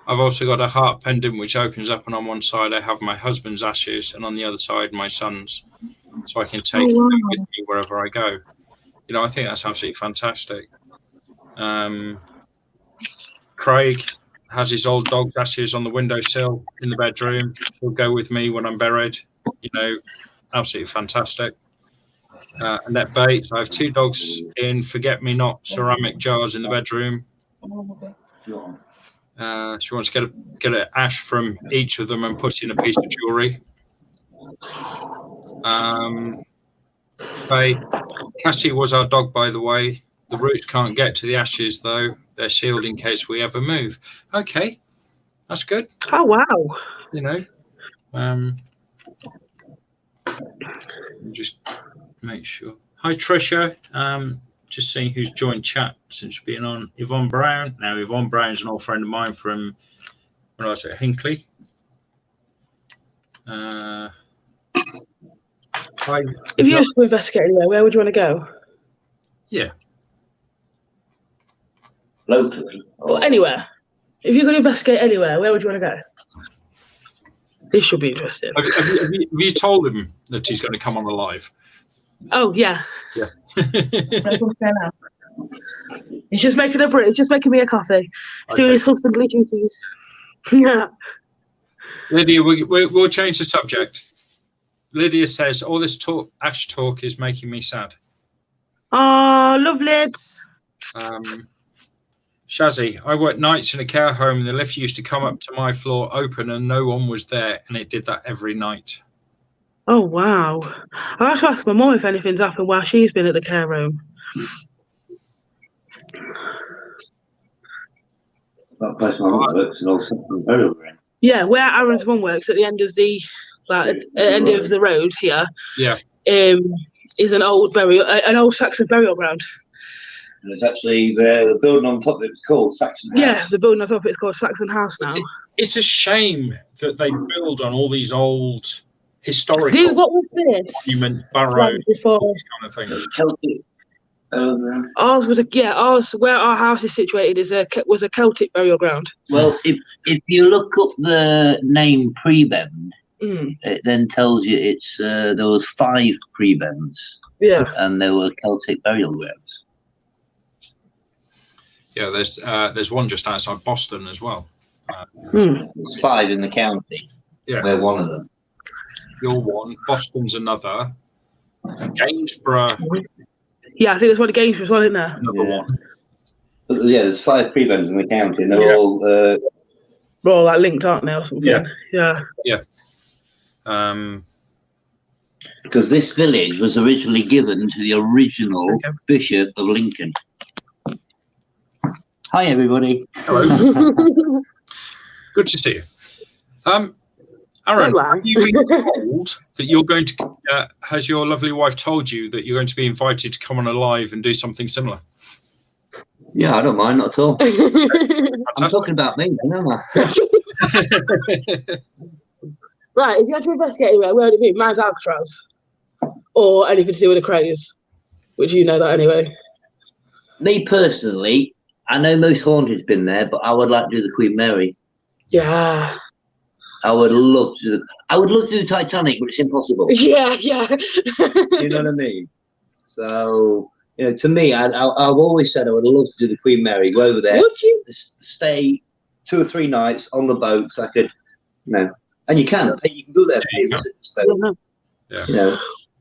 I've also got a heart pendant which opens up, and on one side I have my husband's ashes and on the other side my son's, so I can take them with me wherever I go. You know, I think that's absolutely fantastic. Craig has his old dog's ashes on the windowsill in the bedroom. He'll go with me when I'm buried. You know, absolutely fantastic. Annette Bates, I have 2 dogs in forget-me-not ceramic jars in the bedroom. She wants to get an ash from each of them and put in a piece of jewellery. Cassie was our dog, by the way. The roots can't get to the ashes, though. They're sealed in case we ever move. Okay, that's good. Oh, wow. You know, just make sure. Hi, Trisha. Just seeing who's joined chat since being on. Yvonne Brown. Now, Yvonne Brown's an old friend of mine from when I was at Hinckley. Hi. If you just go investigate anywhere, where would you want to go? Yeah. Locally? Or anywhere. If you're going to investigate anywhere, where would you want to go? This should be interesting. Have you told him that he's going to come on the live? Oh, yeah. Yeah. He's just making me a coffee. He's doing his husbandly duties. Yeah. Lydia, we'll change the subject. Lydia says, all this ash talk is making me sad. Oh, lovely. Shazzy, I worked nights in a care home and the lift used to come up to my floor open and no one was there, and it did that every night. Oh, wow. I'll have to ask my mum if anything's happened while she's been at the care home. That place my mum works and all something very grand. Yeah, where Aaron's mum works at the end of the end of the road here. Yeah. Is an old Saxon burial ground. And it's actually the building on top of it's called Saxon House. Yeah, the building on top of it's called Saxon House now. It's a shame that they build on all these old historical What was this? monument barrows, Before these kind of things. Celtic. ours where our house is situated was a Celtic burial ground. Well, if you look up the name Prebend, it then tells you it's there was 5 Prebends. Yeah. And there were Celtic burial grounds. Yeah, there's one just outside Boston as well. There's 5 in the county. Yeah. We're one of them. You're one. Boston's another. Gainsborough. Yeah, I think there's one at Gainsborough as well, isn't there? Another one. But yeah, there's 5 Prebends in the county, and they're all. They're all like linked, aren't they, or something? Yeah. Because this village was originally given to the original Bishop of Lincoln. Hi, everybody. Hello. Good to see you. Aaron, have you been told that you're going to? Has your lovely wife told you that you're going to be invited to come on a live and do something similar? Yeah, I don't mind, not at all. I'm talking about me, then, aren't I? Right, if you had to investigate anywhere, where would it be? Maz Alcatraz? Or anything to do with the Crows? Which you know that anyway. Me personally, I know most Haunted's been there, but I would like to do the Queen Mary. Yeah. I would love to do the Titanic, but it's impossible. Yeah. You know what I mean? So, to me, I've always said I would love to do the Queen Mary, go over there, would you? Stay 2 or 3 nights on the boat, so I could, and you can go there. So,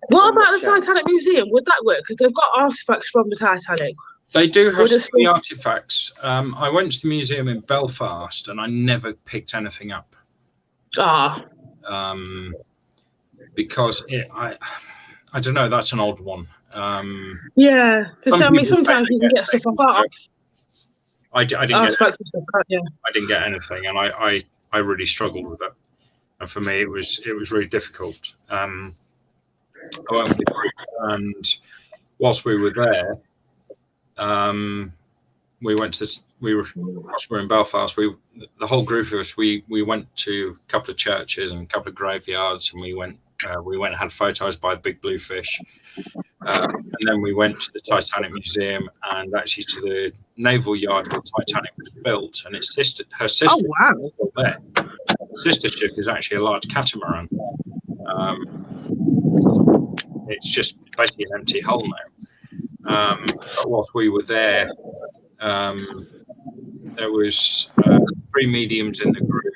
What about the Titanic Museum? Would that work? Because they've got artifacts from the Titanic. They do have some of the artifacts. I went to the museum in Belfast and I never picked anything up. Because I don't know, that's an old one. Yeah, sometimes you can get stuff off art. I didn't get anything, and I really struggled with it. And for me, it was really difficult. I went with the group, and whilst we were there, whilst we were in Belfast, the whole group of us, we went to a couple of churches and a couple of graveyards, and we went and had photos by the Big Blue Fish, and then we went to the Titanic Museum and actually to the naval yard where the Titanic was built, and her sister was still there. Her sister ship is actually a large catamaran. It's just basically an empty hull now. But whilst we were there, there was 3 mediums in the group,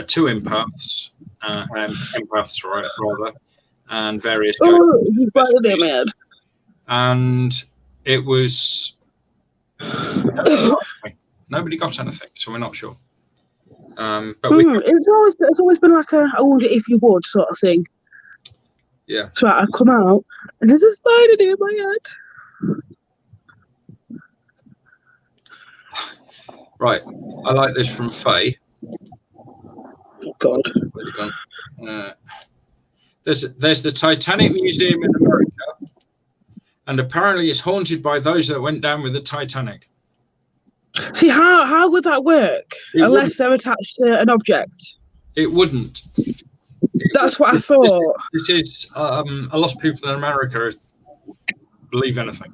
2 empaths, rather, and various ghosts. And it was nobody got anything, so we're not sure. But it's always been like I wonder if you would sort of thing. Yeah. So I've come out and there's a spider near my head. Right. I like this from Faye. Oh God. Where's it gone? There's the Titanic Museum in America, and apparently it's haunted by those that went down with the Titanic. See, how would that work? Unless they're attached to an object. It wouldn't. That's what I thought. This is a lot of people in America believe anything.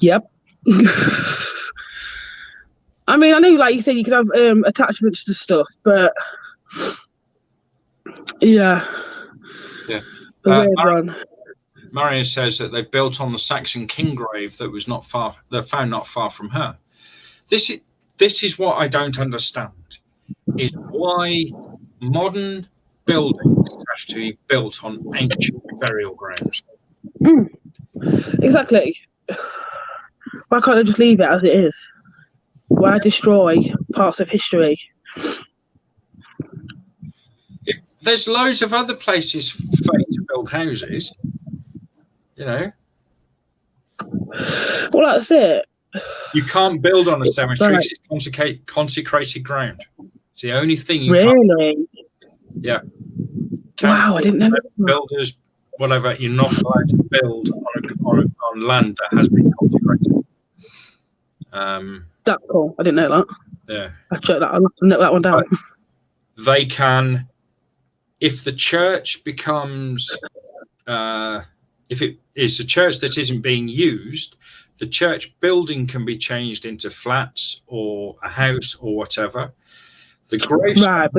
Yep. I mean, I know, like you said, you could have attachments to stuff, but yeah. Marion says that they built on the Saxon king grave that was they're found not far from her. This is what I don't understand, is why modern buildings have to be built on ancient burial grounds. Exactly. Why can't they just leave it as it is? Why destroy parts of history? There's loads of other places for to build houses, you know. Well, that's it. You can't build on a cemetery because it's consecrated ground. It's the only thing you can't. Really? Yeah. Wow, I didn't know. Builders, whatever, you're not allowed to build on land that has been consecrated. That's cool. I didn't know that. Yeah. I checked that. I'll have to note that one down. But they can, if the church becomes, if it is a church that isn't being used, the church building can be changed into flats or a house or whatever. The gravestone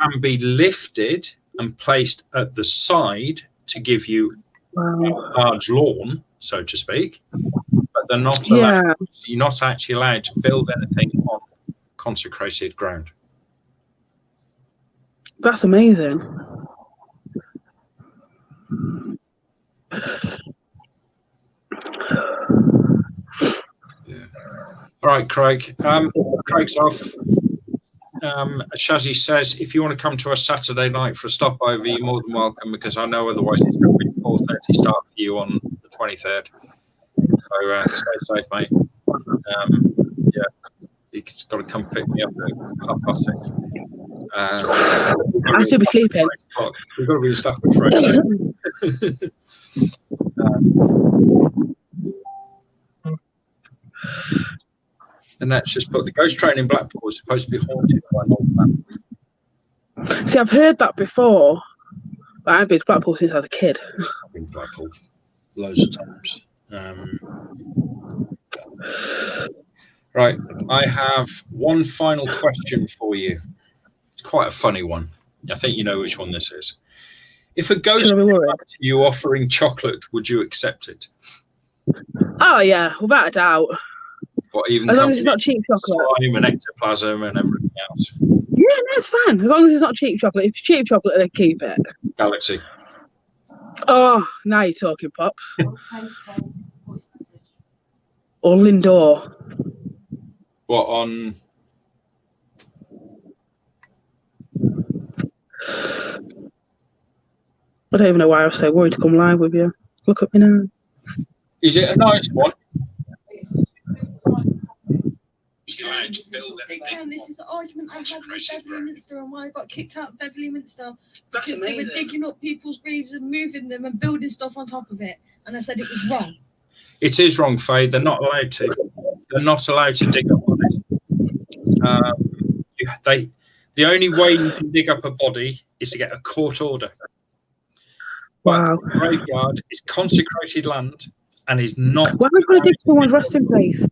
can be lifted and placed at the side to give you a large lawn, so to speak. But they're not allowed. You're not actually allowed to build anything on consecrated ground. That's amazing. Yeah. All right, Craig. Craig's off. Shazzy says, if you want to come to us Saturday night for a stopover, you're more than welcome, because I know otherwise it's going to be 4:30 start for you on the 23rd. So stay safe, mate. Yeah, he's got to come pick me up at 6:30. I should be sleeping. We've got to be in Stafford for 8. And that's just put the ghost train in Blackpool is supposed to be haunted by an old man. See, I've heard that before, but I've been to Blackpool since I was a kid. I've been to Blackpool loads of times. Right, I have one final question for you. It's quite a funny one. I think you know which one this is. If a ghost came up to you offering chocolate, would you accept it? Oh yeah, without a doubt. What, even as long as it's not cheap chocolate, slime and ectoplasm and everything else. Yeah, no, it's fine. As long as it's not cheap chocolate. If it's cheap chocolate, then keep it. Galaxy. Oh, now you're talking, Pops. Or Lindor. What, on? I don't even know why I was so worried to come live with you. Look at me now. Is it a nice one? They can. This is the argument I had with Beverley Minster and why I got kicked out of Beverley Minster, because they were digging up people's graves and moving them and building stuff on top of it, and I said it was wrong. It is wrong, Faye. They're not allowed to. They're not allowed to dig up bodies. The only way you can dig up a body is to get a court order. But the graveyard is consecrated land and is not. Why would I dig someone's resting place?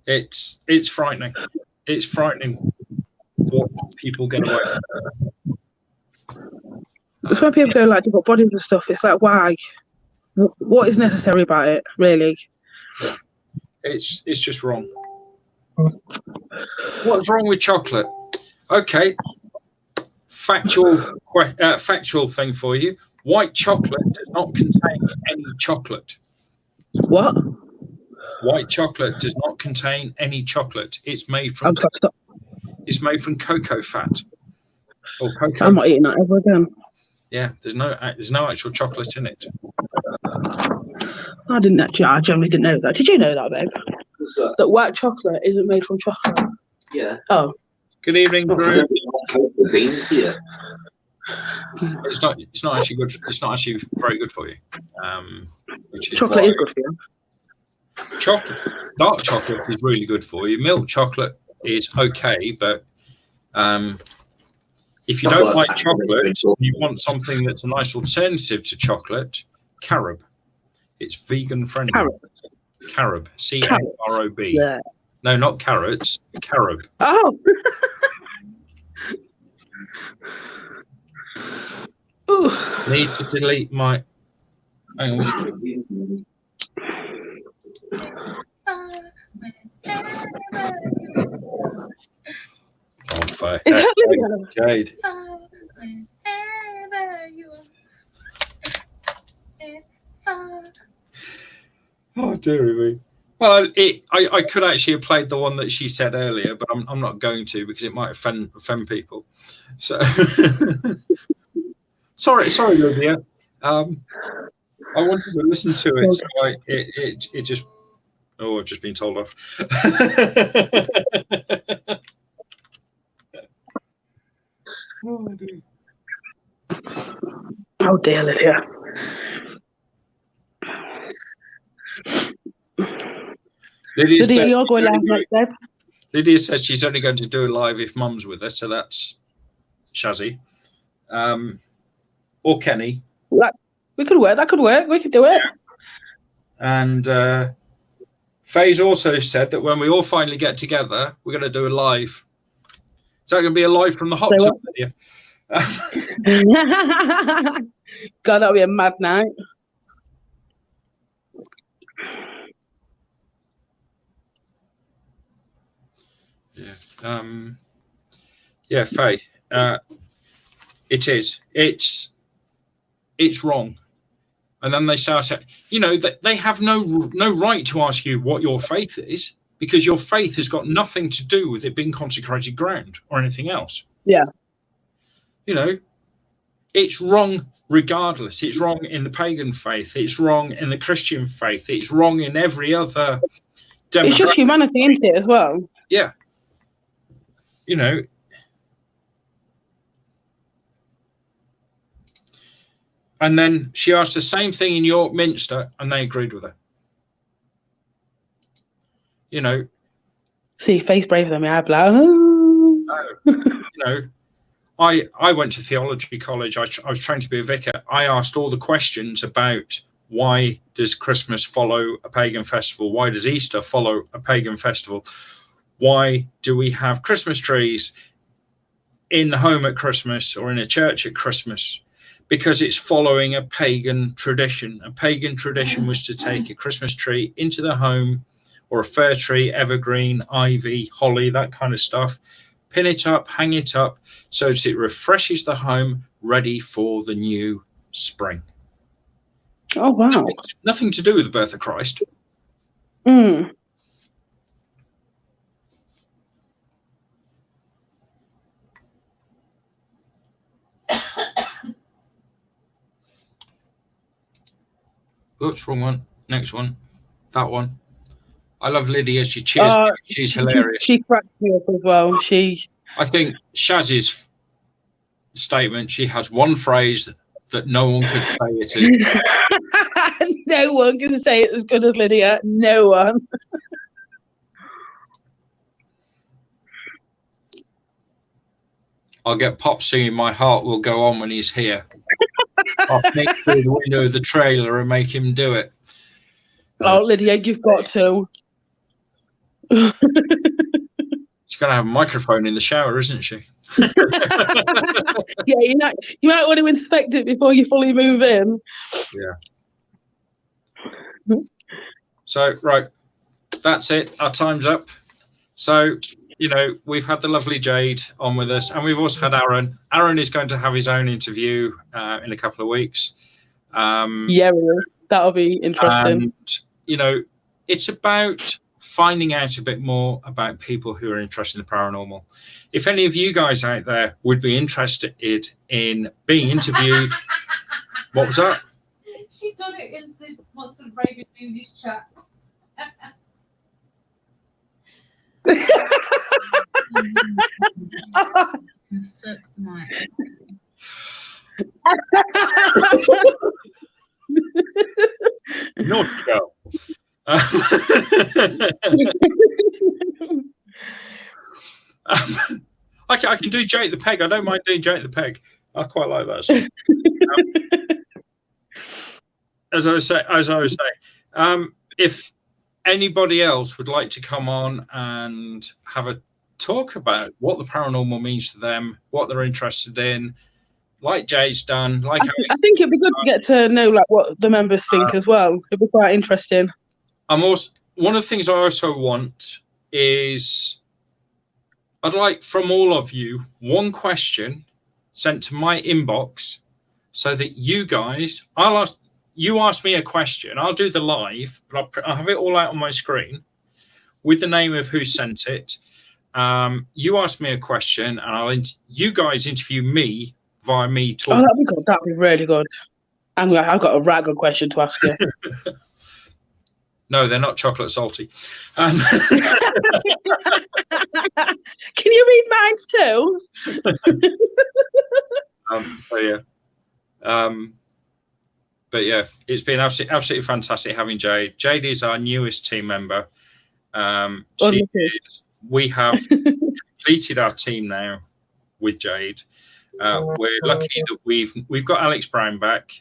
It's frightening. It's frightening what people get away with. It's when people go like dig up bodies and stuff. It's like, why? What is necessary about it, really? It's just wrong. What's wrong with chocolate? Okay, factual thing for you. White chocolate does not contain any chocolate. What? White chocolate does not contain any chocolate. It's made from cocoa fat or cocoa. I'm not eating that ever again. Yeah, there's no actual chocolate in it. I generally didn't know that. Did you know that, babe? That white chocolate isn't made from chocolate. Yeah. Oh. Good evening, Drew. Yeah. It's not actually good. It's not actually very good for you. Chocolate is good for you. Dark chocolate is really good for you. Milk chocolate is okay, but if you don't like chocolate and you want something that's a nice alternative to chocolate, carob. It's vegan friendly. Carob. CAROB. Yeah. No, not carrots. Carob. Oh. Need to delete my. Hang on. Oh, for Jade. Oh, dear me. Well, I could actually have played the one that she said earlier, but I'm not going to because it might offend people. So sorry, Lydia. I wanted to listen to it, so it just. Oh, I've just been told off. Oh dear, Lydia. Lydia, you're going live next, Deb. Lydia says she's only going to do a live if Mum's with her, so that's Shazzy. Or Kenny. We could work. That could work. We could do it. And Faye's also said that when we all finally get together, we're going to do a live. So it's going to be a live from the hot tub, Lydia. God, that'll be a mad night. Yeah. Yeah, Faye. It is. It's wrong. And then they start saying, you know, that they have no right to ask you what your faith is, because your faith has got nothing to do with it being consecrated ground or anything else. Yeah. You know, it's wrong regardless. It's wrong in the pagan faith. It's wrong in the Christian faith. It's wrong in every other demographic. It's just humanity, isn't it, as well? Yeah. You know. And then she asked the same thing in York Minster, and they agreed with her. You know. See, face braver than me. I'm like, you know, I went to theology college. I was trained to be a vicar. I asked all the questions about why does Christmas follow a pagan festival? Why does Easter follow a pagan festival? Why do we have Christmas trees in the home at Christmas or in a church at Christmas? Because it's following a pagan tradition. A pagan tradition was to take a Christmas tree into the home, or a fir tree, evergreen, ivy, holly, that kind of stuff, pin it up, hang it up, so that it refreshes the home, ready for the new spring. oh, wow. Nothing to do with the birth of Christ. Mm. Oops, wrong one. Next one. That one. I love Lydia. She cheers. She's hilarious. She cracks me up as well. I think Shazzy's statement, she has one phrase that no one could say it is. No one can say it as good as Lydia. No one. I'll get Pop singing My Heart Will Go On when he's here. I'll sneak through the window of the trailer and make him do it. Oh, Lydia, you've got to. She's going to have a microphone in the shower, isn't she? Yeah, you might want to inspect it before you fully move in. Yeah. So, right, that's it. Our time's up. So, you know, we've had the lovely Jade on with us, and we've also had Aaron. Aaron is going to have his own interview in a couple of weeks. Yeah, really. That'll be interesting. And, you know, it's about finding out a bit more about people who are interested in the paranormal. If any of you guys out there would be interested in being interviewed, what was that? She's done it in the Monster Raven Movies chat. Suck my. Naughty girl. I can do Jake the Peg. I don't mind doing Jake the Peg. I quite like that song. As I was saying, if anybody else would like to come on and have a talk about what the paranormal means to them, what they're interested in, like Jay's done, I think it'd be good to get to know like what the members think as well. It'd be quite interesting. I'm also, one of the things I also want is I'd like from all of you one question sent to my inbox so that you guys, I'll ask you ask me a question, I'll do the live, but I'll have it all out on my screen with the name of who sent it. You ask me a question, and you guys interview me via me talking. Oh, that'd be good. That'd be really good. I've got a right good question to ask you. No, they're not chocolate salty. Can you read mine too? But yeah, it's been absolutely fantastic having Jade. Jade is our newest team member. We have completed our team now with Jade. We're lucky that we've got Alex Brown back.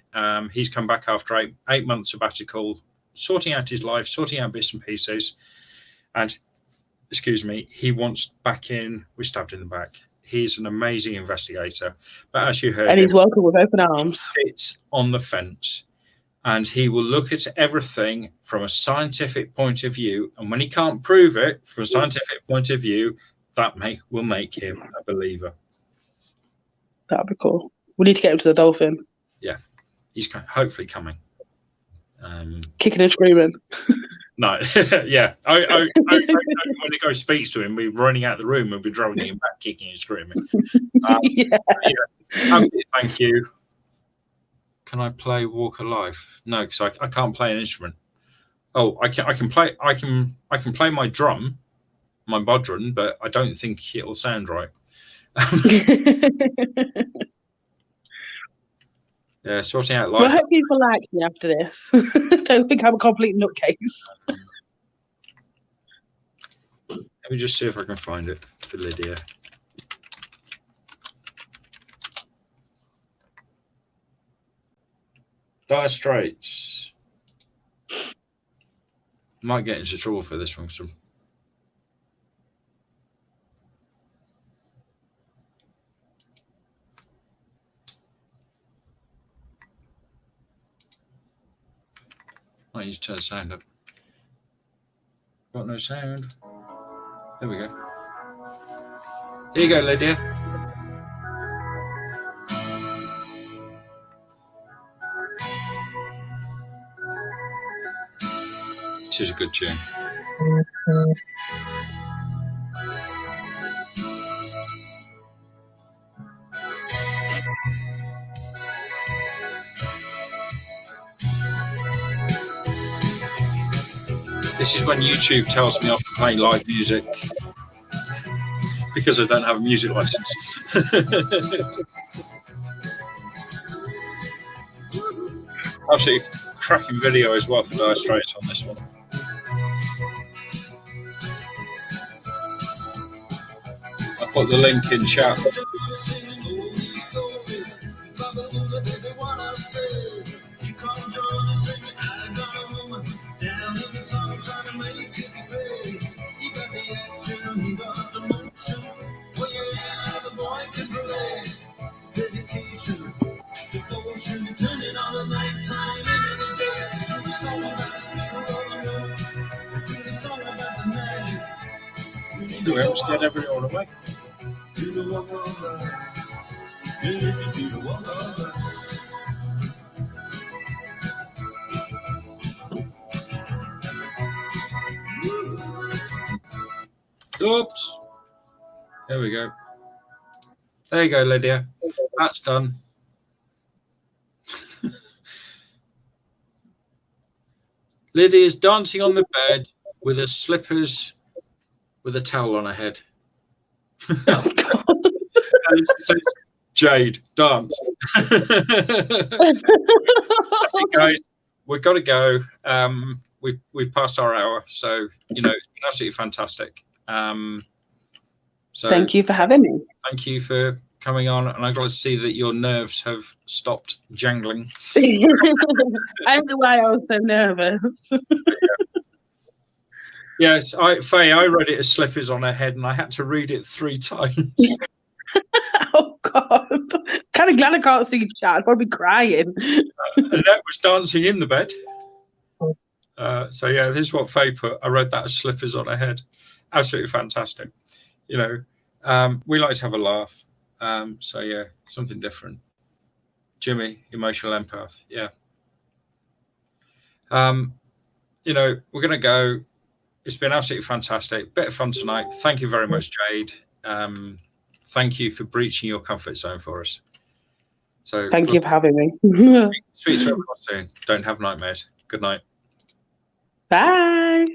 He's come back after eight months sabbatical, sorting out his life, sorting out bits and pieces. And excuse me, he wants back in. We're stabbed in the back. He's an amazing investigator, but as you heard, and he's welcome with open arms. He sits on the fence, and he will look at everything from a scientific point of view. And when he can't prove it from a scientific point of view, that will make him a believer. That'd be cool. We need to get him to the dolphin. Yeah, he's hopefully coming. Kicking and screaming. No, yeah. I when the guy speaks to him, we're running out of the room and we're dragging him back, kicking and screaming. Yeah. Thank you. Can I play Walk of Life? No, because I can't play an instrument. Oh, I can play my drum, my bodhrán, but I don't think it'll sound right. Yeah, sorting out life. Well, I hope people like me after this. Don't think I'm a complete nutcase. Let me just see if I can find it for Lydia. Dire Straits. Might get into trouble for this one. I need to turn the sound up. Got no sound. There we go. Here you go, Lydia. This is a good tune. This is when YouTube tells me off for playing live music because I don't have a music license. Absolutely cracking video as well for Dire Straits on this one. I'll put the link in chat. Who else get everyone away? Oops. There we go. There you go, Lydia. That's done. Lydia's dancing on the bed with her slippers with a towel on her head. Oh, God. And it says, Jade, dance. That's it, guys. We've got to go. We've passed our hour, so it's been absolutely fantastic. So thank you for having me. Thank you for coming on, and I've got to see that your nerves have stopped jangling. I don't know why I was so nervous. Yes, Faye, I read it as slippers on her head, and I had to read it 3 times. Oh, God. Kind of glad I can't see you chat. I'd probably be crying. Annette was dancing in the bed. So, yeah, this is what Faye put. I read that as slippers on her head. Absolutely fantastic. We like to have a laugh. So, yeah, something different. Jimmy, emotional empath. Yeah. You know, we're going to go. It's been absolutely fantastic. Bit of fun tonight. Thank you very much, Jade. Thank you for breaching your comfort zone for us. So thank you for having me. Speak to everyone soon. Don't have nightmares. Good night. Bye.